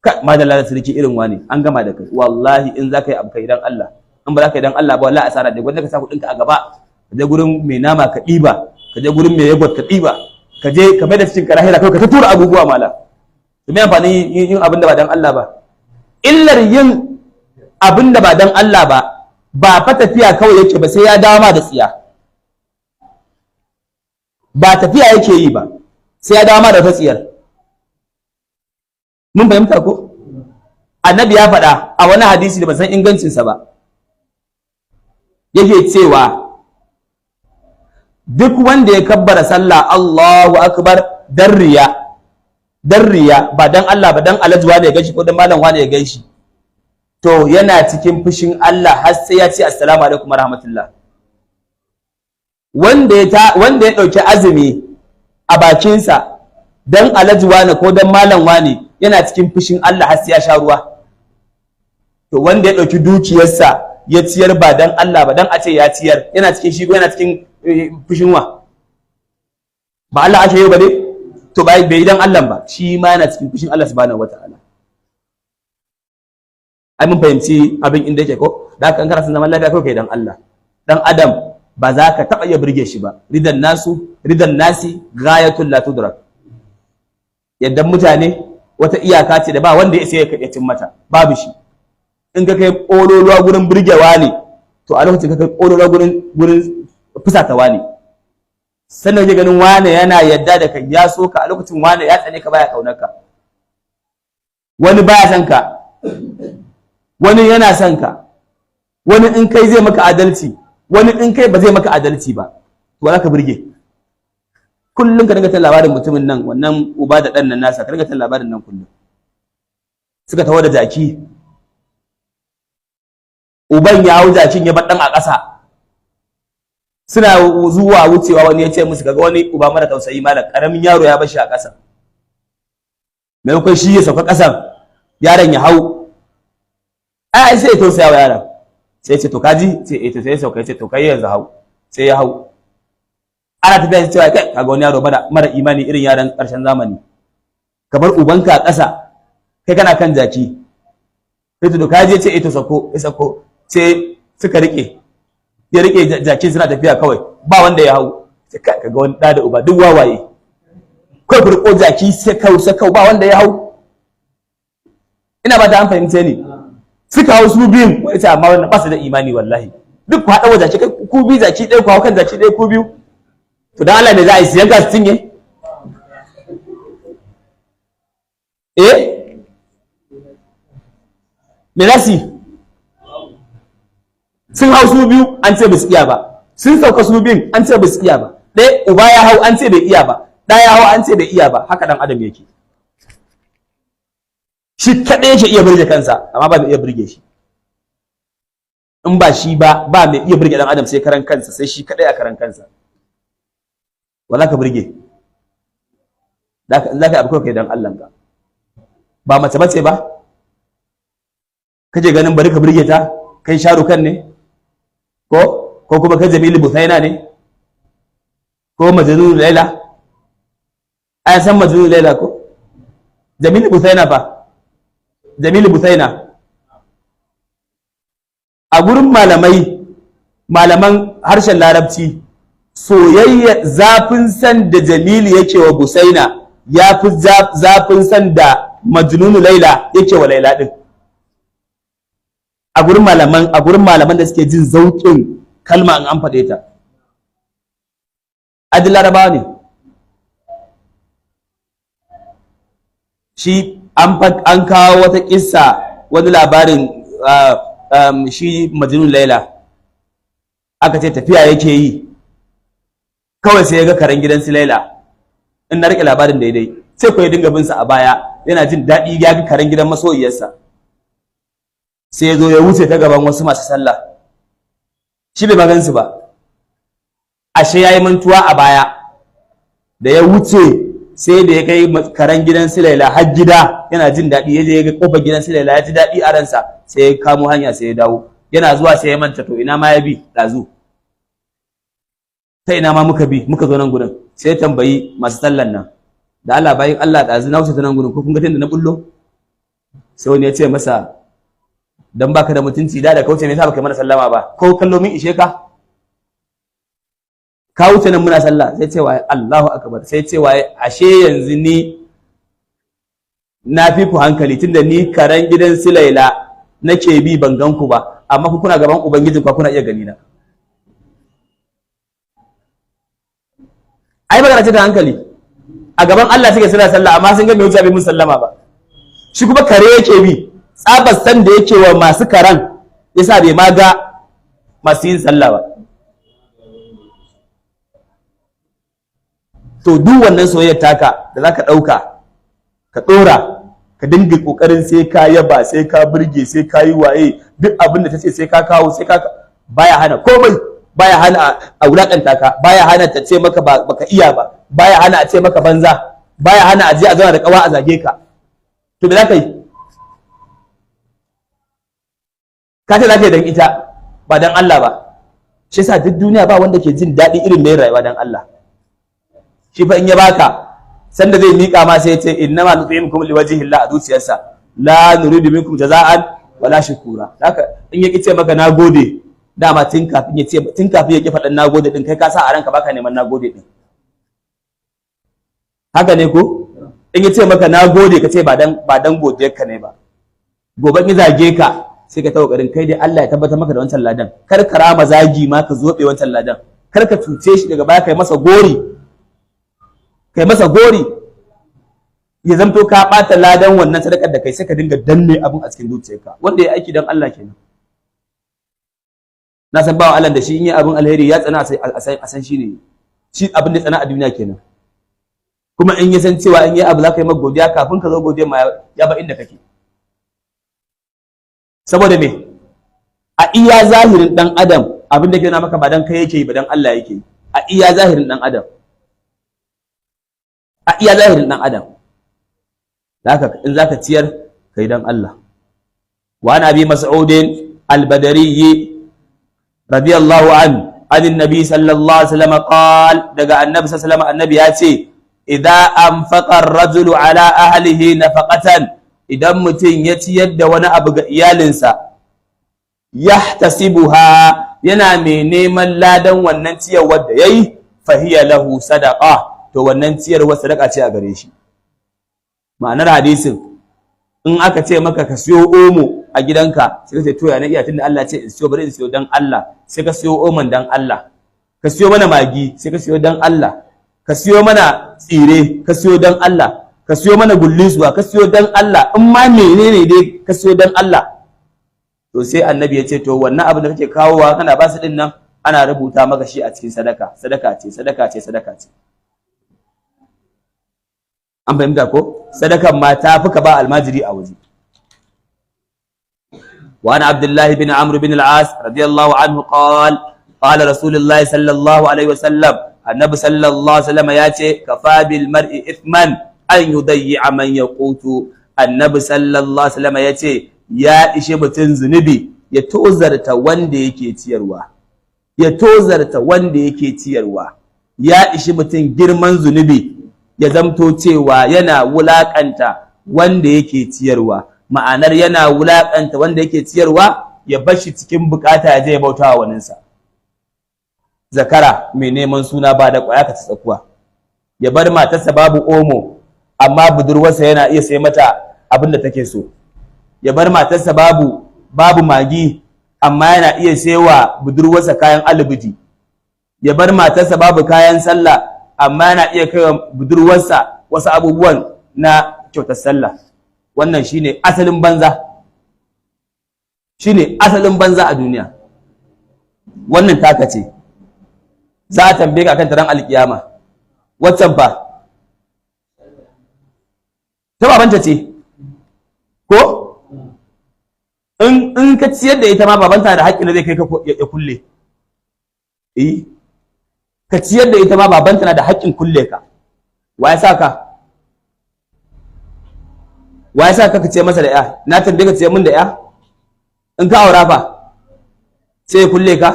[SPEAKER 1] Ka madalla da sarki irin wani an gama da kai. Wallahi in za ka yi abu kai dan Allah, in ba za ka yi dan Allah ba wallahi asara da wanda ka sa kuɗinka a gaba, ka je gurin mai nama ka ɗiba, ka je gurin mai yagwat ka ɗiba, ka je ka mai da cikin ka lahira kai ka ta tura abubuwa mala. To me amfani yin abin da ba dan Allah ba? Illar yin abin da ba dan Allah ba fa tafiya kawai yake ba, sai ya dawo ma da tsiya. Ba tafiya yake yi ba, sai ya dawo ma da ta tsiyar. Mun fahimta ko? Annabi ya faɗa a wani hadisi da ban san ingancinsa ba, yake cewa duk wanda ya kabbara sallah Allahu akbar dan riya ba dan Allah ba, dan Alhaji wane ya ganshi ko dan malam wane ya ganshi, to yana cikin fushin Allah har sai ya ce assalamu alaikum warahmatullah. wanda ya ɗauki azumi a bakinsa dan alhaji wane ko dan malam wane yana cikin fushin Allah har sai ya sha ruwa. To wanda ya ɗauki dukiyarsa ya ciyar ba dan Allah ba dan a ce ya ciyar yana cikin shi yana cikin fushin wa, ba Allah ake yi ba dai, to bai dan Allah ba shi ma yana cikin fushin Allah subhanahu wataala. Ai mun fahimci abin inda yake ko, da haka in kana son zaman lafiya kai dan Allah. Dan adam ba za ka taɓa iya burge shi ba. Ridan nasi ghayatul la tudrak. Yadda mutane wata iyaka ce da ba wanda ya sai ya cin mata, babu shi. In ka kai ƙololuwa gurin burgewa ne, to a lokacin ka kai ƙololuwa gurin fusatawa ne. Sannan kake ganin wane yana yadda da kai, ya so ka, a lokacin wane ya tsane ka, baya kaunar ka. Wani baya son ka, wani yana son ka, wani in kai zai maka adalci, wani in kai ba zai maka adalci ba, to za ka burge. Kullum ka dinga ta labarin mutumin nan, wannan uba da ɗan nan nasa, ka dinga ta labarin nan kullum. Suka tawo da jaki, uban ya hau jakin ya bar ɗan a ƙasa. Suna zuwa wucewa, wani ya ce musu kaga wani uba mara tausayi malam, ƙaramin yaro ya bar shi a ƙasa. Maimakon shi ya sauka ƙasan, yaron ya hau, ai sai ya tausaya wa yaron. Sai ce to kaji, sai ya sauka, ya ce to kai yanzu hau, sai ya hau. Ana tafiya cewa kai kaga wani yaro mara imani irin yaran ƙarshen zamani, kamar ubanka a ƙasa kai kana kan jaki. Sai to kaji, ce to sako, ya sako, sai suka rike, ya rike jaki suna tafiya kawai, ba wanda ya hau. Sai kaga wani da uba duk wawaye, kai furko jaki sakau ba wanda ya hau. Ina ba ta an fahimce ni. Suka hau su biyun, wai sai amma wannan ba su da imani wallahi. Duk ku haɗa wa jaki, ku bi jaki ɗaya, ku hau kan jaki ɗaya ku biyu. To dan Allah ne za a yi siyan gas cinye? Me za su yi? Sun hau su biyu an ce ba su iya ba, sun sauka su biyun an ce ba su iya ba, ɗaya uba ya hau an ce bai iya ba, ɗa ya hau an ce bai iya ba. Haka dan adam yake, shi kaɗai yake iya burge kansa, amma ba mai iya burge shi. In ba shi ba mai iya burge dan adam sai karan kansa, sai shi kaɗai a karan kansa. Wala ka burge, za ka abu kawai kai dan Allah ka. Ba mace bace ba kaje ganin bari ka burge ta, kai sharukan ne ko kuma kai Jamilu Busaina ne ko Majnun Laila. Ai san Majnun Laila ko Jamilu Busaina fa, Jamilu Busaina a gurin malaman harshen Larabci, soyayya zafin san da Jamilu yake wa Busaina ya fi zafin san da Majnun Laila yake wa Laila din. A gurin malaman da suke jin zauƙin kalma in an faɗe ta. Adil Larabawa ne. Shi an kawo wata kissa, wani labarin shi Majnun Laila, aka ce tafiya yake yi, kawai sai ya ga karen gidan su Laila. In na rike labarin daidai, sai ko ya dinga bin sa a baya, yana jin daɗi ya ga karen gidan masoyiyarsa. Sai ya zo ya wuce ta gaban wasu masu sallah, shi bai magansu ba, ashe ya yi mantuwa a baya. Da ya wuce sai da ya kai karen gidan su Laila har gida, yana jin daɗi, ya je ya ga kofar gidan su Laila, ya ji daɗi a ransa, sai ya kamo hanya sai ya dawo. Yana zuwa sai ya manta to ina ma ya bi ɗazu, ta ina ma muka bi muka zo nan gurin. Sai ya tambayi masu sallan nan, da Allah bayin Allah ɗazu na wuce ta nan gurin ko kun ga tunda na bullo? Sai wani ya ce masa, dan baka da mutunci da kauce me yasa baka mana sallama ba, ko kallo min ishe ka wuce nan muna sallah. Sai ce waye Allahu akbar, sai ce waye ashe yanzu ni na fi ku hankali, tunda ni karen gidan su Laila nake bi ban gan ku ba, amma ku kuna gaban ubangiji ku kuna iya gani na. Ai magana ce da hankali, a gaban Allah suke suna sallah amma sun ga me wuce bai mun sallama ba. Shi kuma kare yake bi, tsabar san da yake wa masu karan yasa bai ma ga masu yin sallah ba. To duk wannan soyayyar taka da zaka dauka ka dora, ka dinga kokarin sai ka yaba, sai ka burge, sai ka yi waye, duk abin da tace sai ka kawo, sai ka baya hana komai. baya hana a wulakanta ka, baya hana ta ce maka baka iya ba, baya hana a ce maka banza, baya hana a je a zauna da kawa a zage ka, to me za ka yi? Ka ce za ka yi don ita ba don Allah ba. Shi yasa duk duniya ba wanda ke jin daɗi irin mai rayuwa don Allah. Shi fa in ya baka sanda zai miƙa ma sai ya ce innama nut'imukum liwajhillah a zuciyarsa la nuridu minkum jaza'an wala shukura. Haka in ya ce maka nagode, dama tun kafin ya ki faɗan nagode din kai ka sa a ranka baka neman nagode din. Haka ne ko? In ya ce maka nagode ka ce ba dan godiyar ka ne ba. Gobe in zage ka sai ka ta kokarin kai dai Allah ya tabbatar maka da wancan ladan, kar ka rama zagi ma ka zobe wancan ladan, kar ka cuce shi daga baya kai masa gori, ya zamto ka bata ladan wannan sadakar da kai, sai ka dinga danne abun a cikin zuciyarka. Wanda ya aiki dan Allah kenan. Na san bawa Allah da shi in yi abun alheri ya tsana a san shi ne shi abin da tsana a duniya kenan. Kuma in ya san cewa in yi abu za ka yi maka godiya, kafin ka zo godiya ma ya ba inda kake. Saboda me? A iya zahirin dan adam abin da ke nuna maka ba dan kai yake yi ba dan Allah yake yi. A iya zahirin dan adam. A iya zahirin dan adam. Haka in zaka ciyar kai dan Allah. Wa an Abi Mas'ud al-Badri radiyallahu anhu an annabi sallallahu alaihi wasallam qal, daga annabi sallallahu alaihi wasallam annabi ya ce idza anfaqa ar-rajulu ala ahlihi nafaqatan, idan mutum ya ciyar da wani abu ga iyalinsa, yahtasibuha, yana mai neman ladan wannan ciyarwar da yayi, fahiya lahu sadaqa, to wannan ciyarwar sadaka ce a gare shi. Ma'anar hadisin, in aka ce maka ka siyo omo a gidanka, sai ka ce to ya na iya, tunda Allah ce in siyo, bari in siyo dan Allah, sai ka siyo omon dan Allah. Ka siyo mana magi, sai ka siyo dan Allah. Ka siyo mana tsire, ka siyo dan Allah. Ka siyo mana gullisuwa, ka siyo dan Allah. In ma menene dai ka siyo dan Allah. To sai annabi ya ce to wannan abin da kake kawowa kana ba su din nan, ana rubuta maka shi a cikin sadaka. Sadaka ce, sadaka ce, sadaka ce. An fahimta ko? Sadakan ma ta fi ka ba almajiri a waje. Wa ana Abdullahi bin Amr bin al-As radiyallahu anhu qala Rasulullahi sallallahu alaihi wasallam, annabi sallallahu alaihi wasallam ya ce kafa bil mar'i ithman an yudayya man yaqutu. Annabi sallallahu alaihi wasallam ya ce ya ishe mutun zunubi ya tozarta wanda yake ciyarwa, ya tozarta wanda yake ciyarwa. Ya ishe mutun girman zunubi ya zamto cewa yana wulakanta wanda yake ciyarwa. Ma'anar yana wulakanta wanda yake ciyarwa, ya bashi cikin bukata ya je ya bauta wa waninsa. Zakara mai neman suna ba da kwaya ka tsakuwa, ya bar matarsa babu omo amma budurwarsa yana iya sai mata abin da take so. Ya bar matarsa babu magi amma yana iya saiwa budurwarsa kayan alibiji. Ya bar matarsa babu kayan sallah amma yana iya kaiwa budurwarsa wasu abubuwan na kyautar sallah. Wannan shine asalin banza. Shine asalin banza a duniya. Wannan taka ce. Za a tambaye ka akan taron alkiyama. Waccan fa ta babanta ce ko in ka ciyar da ita ma babanta da haƙƙin da zai kai ka ya kulle. Ka ciyar da ita ma babanta na da haƙƙin kulle ka. Wa ya sa ka? Wa ya sa ka ce masa da ya? Na tambaye ka ciyar min da ya? In ka aura fa sai ya kulle ka?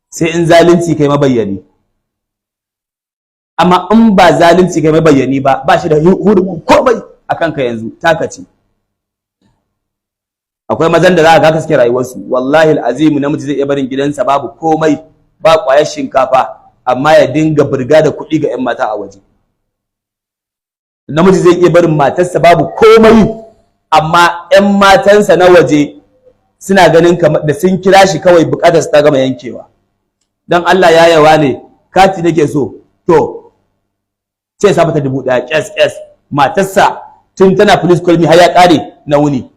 [SPEAKER 1] Sai in zalunci kai mabayyani. Amma in ba zalunci kai mabayyani ba shi da hurumin komai akan ka yanzu, taka ce. Akwai mazan da za ka suke rayuwarsu, wallahi alazim namiji zai iya barin gidansa babu komai, ba ƙwayar shinkafa, amma ya dinga burga da kuɗi ga 'yan mata a waje. Namiji zai iya barin matarsa babu komai, amma 'yan matansa na waje suna ganin kamar da sun kira shi kawai bukatarsa ta gama yankewa. Dan Allah ya yawa ne, kati nake so, to sai sa mata 1000 ƙes matarsa tun tana police call me har ya kare na wuni,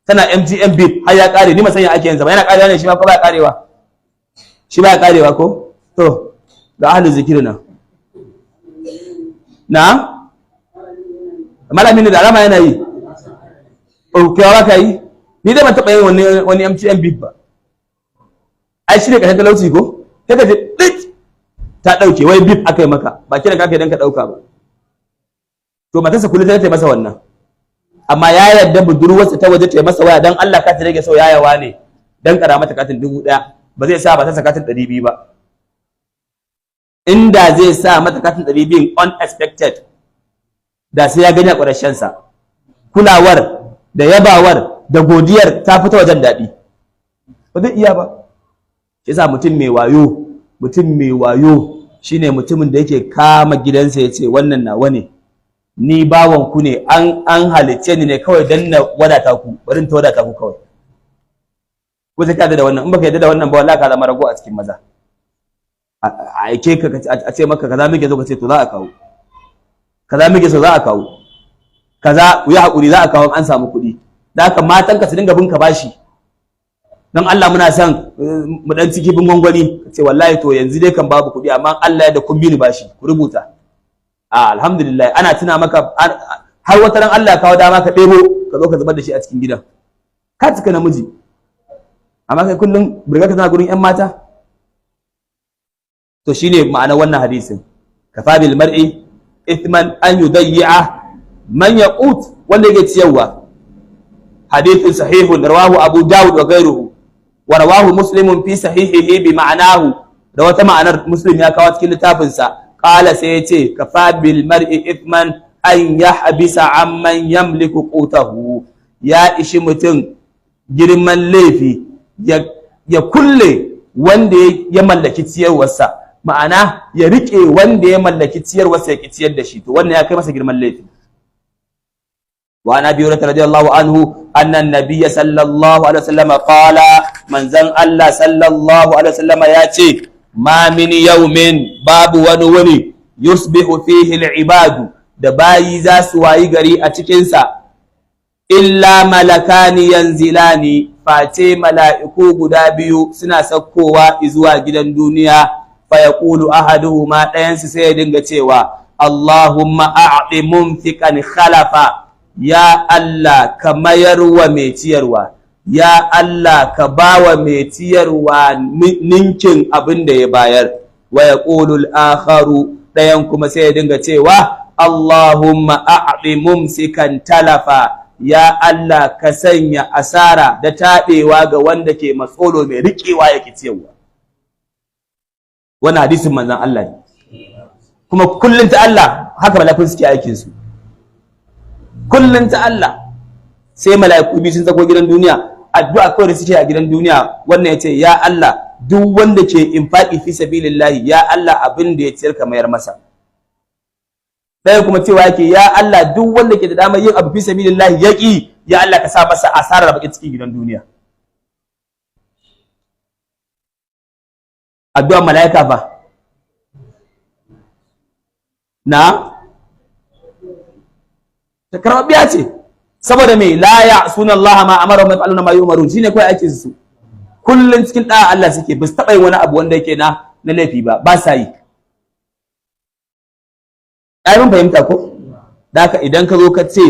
[SPEAKER 1] tana MGM bid har ya kare, ni ma sanya ake yanzu ba yana karewa ne shi ma ko ba karewa, shi ba karewa ko to ga ahlul zikiri na malamin da alama yana yi, o kewa ka yi, ni dai ban taɓa yin wani MGM bid ba. ai shi ne ƙarshen talauci ko sai ka ji ɗit ta ɗauke wai bip aka yi maka ba kira ka kai dan ka ɗauka ba to matarsa kullum ta masa wannan amma ya yarda budurwarsa ta waje ta masa waya dan Allah ka ta rage sau yayawa ne dan kara mata katin 1000 ba zai sa ba ta katin 200 ba inda zai sa mata katin 200 unexpected da sai ya gani a ƙarshen sa kulawar da yabawar da godiyar ta fita wajen daɗi ba zai iya ba shi yasa mutum mai wayo shine mutumin da yake kama gidansa ya ce wannan nawa ne ni bawan ku ne an halicce ni ne kawai dan na wadata ku bari in ta wadata ku kawai ko sai ka da wannan in baka yarda da wannan ba wallahi ka zama rago a cikin maza a aike ka a ce maka kaza muke zo ka ce to za a kawo kaza muke so za a kawo kaza ku yi hakuri za a kawo an samu kuɗi da haka matan ka su dinga bin ka bashi dan Allah muna son mu dan ciki bin gwangwani ce wallahi to yanzu dai kan babu kuɗi amma Allah ya da kun bi ni bashi ku rubuta alhamdulillah ana tuna maka har wata ran Allah ya kawo dama ka ɗebo ka zo ka zubar da shi a cikin gidan ka cika namiji amma kai kullum burga ka tana gurin ƴan mata to shine ma'anar wannan hadisin kafa bil mar'i ithman an yudayya man yaqut wanda yake ciyarwa hadithun sahihun rawahu abu daud wa ghayruhu wa rawahu muslimun fi sahihihi bi ma'anahu da wata ma'anar muslim ya kawo cikin littafinsa qala sai yace kafa bil mar'i ithman an yahbisa amman yamliku qutahu ya ishi mutum girman laifi ya kulle wanda ya mallaki ciyarwarsa ma'ana ya rike wanda ya mallaki ciyarwarsa ya ki ciyar da shi to wannan ya kai masa girman laifi wa nabi radiyallahu anhu anna an-nabiy sallallahu alaihi wasallam qala manzan Allah sallallahu alaihi wasallam ya ce ma min yawmin babu wani wuni yusbihu fihi al-ibadu da bayi za su wayi gari a cikin sa illa malakani yanzilani face mala'iku guda biyu suna saukowa zuwa gidan duniya fa yaqulu ahaduhuma dayan su sai ya dinga cewa Allahumma a'ti mumfikan khalafa ya Allah ka mayarwa mai ciyarwa ya Allah ka bawa mai ciyarwa ninkin abin da ya bayar wa yaqulu al-akharu dayan kuma sai ya dinga cewa Allahumma a'ti mumsikan talafa ya Allah ka sanya asara da taɓewa ga wanda ke matsolo mai riƙewa yake ciyarwa wannan hadisin manzon Allah ne kuma kullun ta Allah haka mala'ikun suke aikin su kullun ta Allah sai mala'iku bi sun zako gidan duniya addu'a kawai da suke a gidan duniya wannan yace ya Allah duk wanda ke infaqi fi sabilillah ya Allah abin da ya ciyar ka mayar masa sai kuma cewa yake ya Allah duk wanda ke da damar yin abu fi sabilillah yaki ya Allah ka sa masa asarar bakin cikin gidan duniya addu'a malaika fa na takarbiya ce saboda me la ya'suna Allah ma amara wa yaf'aluna ma yu'marun shine kai ake su kullun cikin da Allah suke ba su taba yin wani abu wanda yake na laifi ba sa yi ai mun fahimta ko da haka idan ka zo ka ce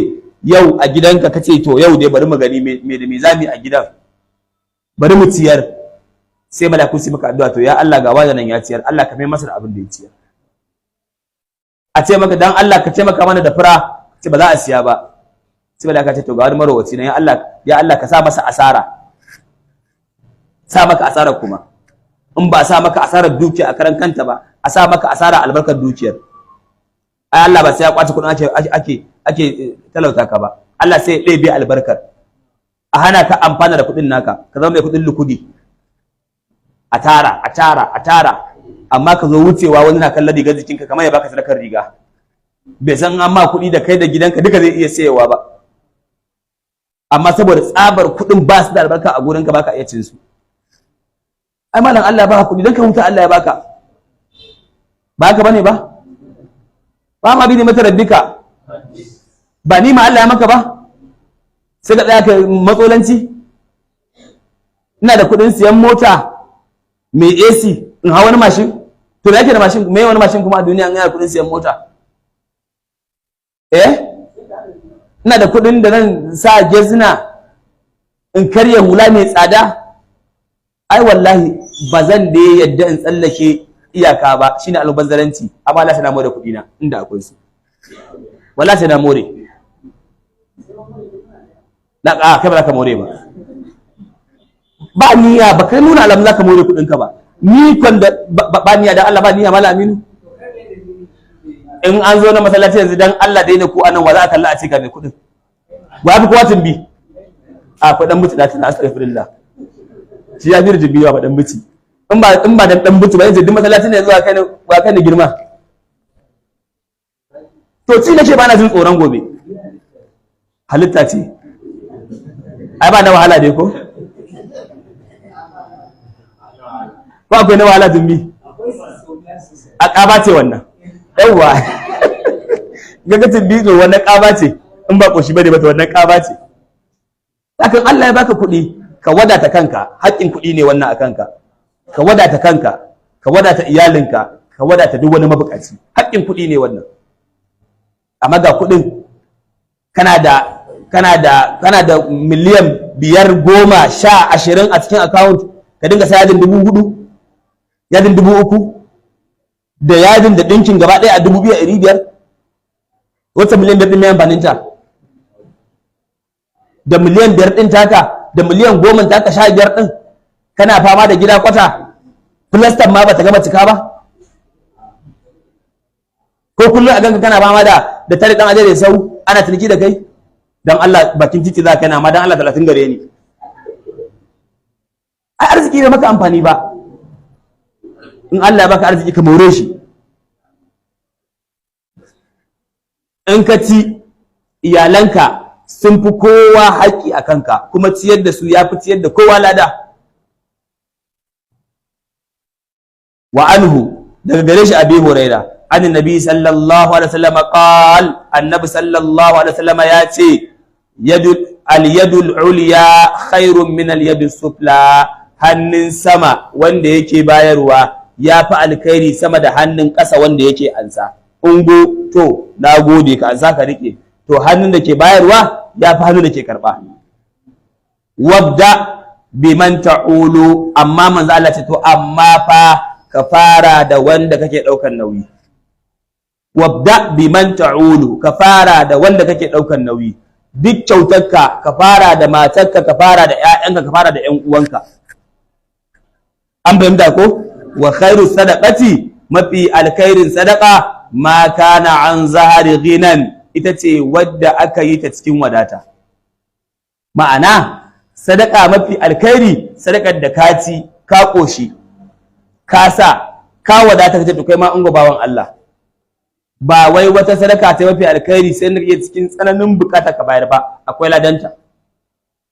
[SPEAKER 1] yau a gidanka ka ce to yau dai bari mu gani me da me zamu a gidan bari mu ciyar sai malaku su maka addu'a to ya Allah ga wannan ya ciyar Allah ka mai masa da abin da ya ciyar a ce maka dan Allah ka ce maka mana da fura ce ba za a siya ba sai malaka ce to ga wani marowaci ne ya Allah ka sa masa asara sa maka asara kuma in ba sa maka asarar dukiya a karan kanta ba a sa maka asara albarkar dukiyar ai Allah ba sai ya kwace kudin ake talauta ka ba Allah sai ya ɗebe albarkar a hana ka amfana da kudin naka ka zama mai kudin lukudi a tara amma ka zo wucewa wani na kallon rigar jikinka kamar ya baka sadakar riga bai san amma kudi da kai da gidanka duka zai iya sayewa ba amma saboda tsabar kudin ba su da albarka a gurinka baka iya cin su ai malam Allah ya baka kudi dan ka huta Allah ya baka ba haka bane ba ba ma bi ne mata rabbika ba ni ma Allah ya maka ba sai ka tsaya ka matsolanci ina da kudin siyan mota mai AC in hawa wani mashin to da yake da mashin me wani mashin kuma a duniya an yana kudin siyan mota ina da kudin da nan sa gezina in karya hula mai tsada ai wallahi ba zan da yadda in tsallake iyaka ba, shine albanzaranci, amma Allah sai na more kuɗi na inda akwai su, wallahi sai na more. Na kai ba za ka more ba niyya, ba kai nuna alamun za ka more kuɗin ka ba. Ni kan da ba niyya, dan Allah ba niyya mala aminu. In an zo na masallaci yanzu dan Allah dai ne ko anan wa za a kalla a ce ga mai kuɗin, wa fi kowa tumbi a faɗan mutu da tana astaghfirullah, shi ya fi rijimbi wa faɗan mutu. In ba dan mutu ba yanzu duk masallacin ne zuwa kai ne girma. To ci nake ba na jin tsoron gobe, halitta ce ai ba na wahala dai ko akwai na wahala dumbi a ƙaba ce wannan yawwa gaga tumbi to wannan ƙaba ce, in ba ƙoshi bane ba to wannan ƙaba ce. Hakan Allah ya baka kuɗi ka wadata kanka, haƙƙin kuɗi ne wannan a kanka, ka wadata kanka, ka wadata iyalinka, ka wadata duk wani mabukaci, haƙƙin kuɗi ne wannan. Amma ga kuɗin kana da miliyan 5, 10, 20 a cikin account, ka dinga sa yadin 4,000, yadin 3,000 da yadin da ɗinkin gaba ɗaya a 2,500. Wata miliyan 5 ɗin mai amfaninta? Da miliyan 5 ɗin taka, da miliyan 10 taka, 15 ɗin kana fama da gida kwata, filastan ma bata gama cika ba. Ko kullum a ganka kana fama da tare ɗan ajiyar sau ana ciniki da kai, don Allah bakin titi za ka yana, ma don Allah 30 gare ni. Ai arziki bai maka amfani ba. In Allah ya baka arziki ka more shi. In ka ci, iyalanka sun fi kowa haƙƙi a kanka, kuma ciyar da su ya fi ciyar da kowa lada. Wa anhu, daga gare shi Abi Huraira, an nabi sallallahu alaihi wasallam qal, annabi sallallahu alaihi wasallam ya ce al-yadul ulya khairun min al-yadus sufla, hannun sama wanda yake bayarwa ya fi alkhairi sama da hannun ƙasa wanda yake ansa. Ungo to na gode ka ansa ka rike, to hannun da ke bayarwa ya fi hannun da ke karɓa. Wabda biman ta'ulu, amma manzo Allah ce to amma fa ka fara da wanda kake ɗaukan nauyi. Wabda biman ta'ulu, ka fara da wanda kake ɗaukan nauyi. Duk kyautarka ka fara da matarka, ka fara da ƴaƴanka, ka fara da ƴan uwanka. An fahimta ko? Wa khairu sadaqati, mafi alkhairin sadaqa ma kana an zahari ghinan, ita ce wadda aka yi ta cikin wadata. Ma'ana sadaka mafi alkhairi sadakar da ka ci ka koshi ka sa ka wadata, kace to kai ma an bawan Allah. Ba wai wata sadaka ta mafi alkhairi sai da kake cikin tsananin bukata ka bayar ba, akwai ladanta,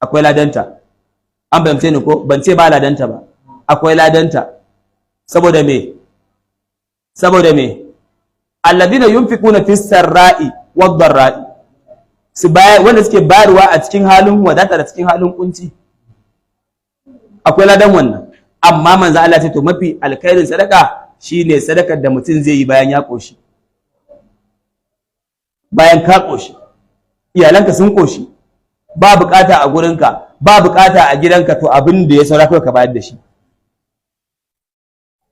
[SPEAKER 1] akwai ladanta. An bayyance ni ko ban ce ba ladanta ba, akwai ladanta. Saboda me alladina yunfiquna fis sarra'i wad dharra'i, su bayar wanda suke bayarwa a cikin halin wadata da cikin halin kunci, akwai ladan wannan. Amma manzo Allah ce to mafi alkhairin sadaka shine sadakar da mutum zai yi bayan ya koshi, bayan ka koshi, iyalanka sun koshi, ba bukata a gurinka, ba bukata a gidanka, to abin da ya saura kai ka bayar da shi.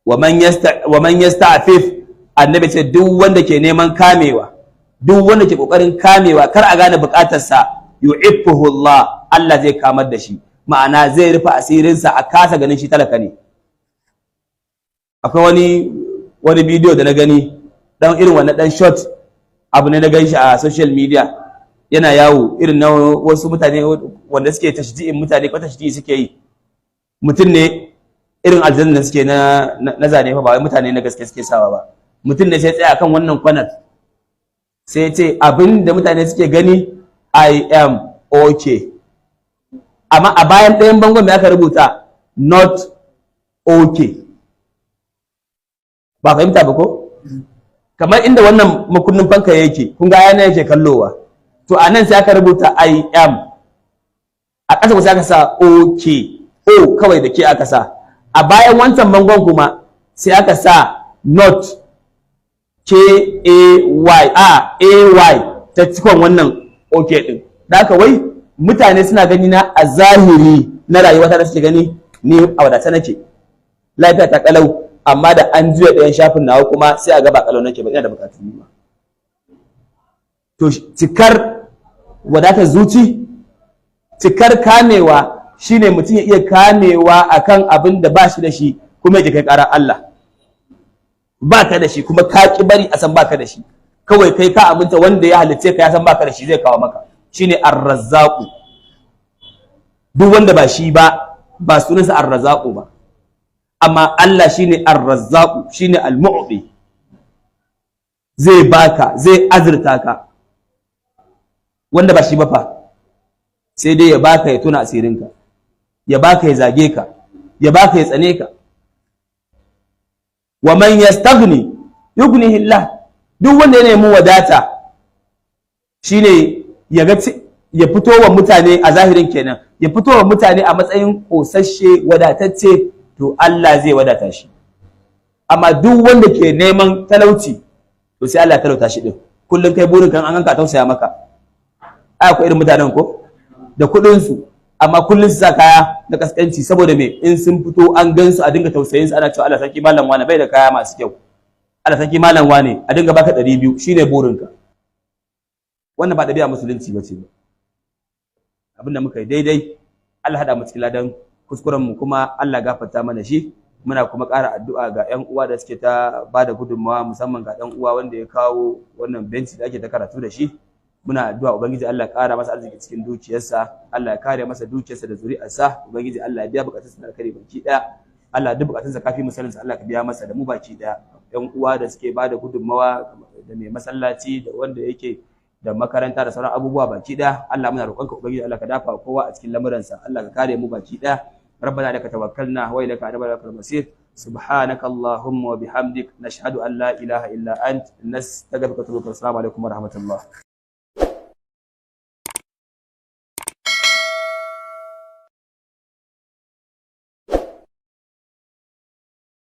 [SPEAKER 1] wa man yasta'fif, annabi ce duk wanda ke neman kamewa, duk wanda ke kokarin kamewa kar a gane bukatarsa, yu'iffuhu Allah, Allah zai kamar da shi, ma'ana zai rufe asirinsa a kasa ganin shi talaka ne. Akwai wani bidiyo da na gani, dan irin wannan dan short abu ne na gan shi a social media, yana yawo irin na wasu mutane wanda suke tashji'in mutane ko tashji'i suke yi. Mutum ne irin aljanna da suke na zane fa, ba wai mutane na gaske suke sawa ba. Mutum ne sai tsaya akan wannan kwanar sai ce abin da mutane suke gani I am okay, amma a bayan ɗayan bangon da aka rubuta not okay. Ba fahimta ba ko? Kamar inda wannan makunnin fanka yake, kun ga yana yake kallowa, to a nan sai aka rubuta I am, a ƙasa sai aka sa okay, o kawai da ke aka sa. A bayan wancan bangon kuma sai aka sa not, K-A-Y, A-Y ta cikon wannan okay din. Da haka wai mutane suna gani na a zahiri na rayuwa ta da suke gani ni a wadata nake, lafiya ta kalau, amma da an juya ɗayan shafin nawa kuma sai a ga ba kalau nake ba, ina da bukatu ba. To cikar wadatar zuci, cikar kamewa shine mutum ya iya kamewa akan abin da ba shi da shi kuma ya kai ƙarar Allah. Ba ka da shi kuma ka ki bari a san ba ka da shi, kawai kai ka aminta wanda ya halitte ka ya san ba ka da shi zai kawo maka, shine ar-razzaqu. Duk wanda ba shi ba sunansa ar-razzaqu ba, amma Allah shine ar-razzaqu, shine al-mu'ti, zai baka, zai azurta ka. Wanda ba shi ba fa sai dai ya baka ya tuna asirinka, ya baka ya zage ka, ya baka ya tsane ka. Wa man yastaghni yughnihi Allah. Duk wanda ya nemi wadata shine ya fito wa mutane a zahirin kenan, ya fito wa mutane a matsayin kosasshe wadatacce, to Allah zai wadata shi. Amma duk wanda ke neman talauci to sai Allah ya talauta shi din. Kullun kai burin kan an ganka tausaya maka. Ai akwai irin mutanen ko da kudin su amma kullun su sa kaya na kaskanci, saboda me in sun fito an gansu a dinga tausayin su, ana cewa Allah saki malam wani bai da kaya masu kyau, Allah saki malam wani a dinga baka 200, shine burinka. Wannan ba dabi'a musulunci bace ba. Abinda muka yi daidai Allah hada mu cikin ladan, kuskuren mu kuma Allah gafarta mana shi. Muna kuma ƙara addu'a ga ƴan uwa da suke ta bada gudunmawa, musamman ga ɗan uwa wanda ya kawo wannan benci da ake ta karatu da shi. Muna addu'a ubangiji Allah ya ƙara masa arziki cikin dukiyarsa, Allah ya kare masa dukiyarsa da zuri'arsa, ubangiji Allah ya biya bukatunsa da alkhairi baki daya. Allah duk bukatunsa kafi misalinsa Allah ka biya masa da mu baki daya. Ƴan uwa da suke bada gudunmawa da mai masallaci da wanda yake da makaranta da sauran abubuwa baki daya, Allah muna roƙonka ubangiji Allah ka dafa kowa a cikin lamuransa, Allah ka kare mu baki daya. ربنا لك توكلنا وإليك أنبنا المصير. سبحانك اللهم وبحمدك نشهد أن لا إله إلا أنت نستغفرك ونتوب إليك. السلام عليكم ورحمة الله.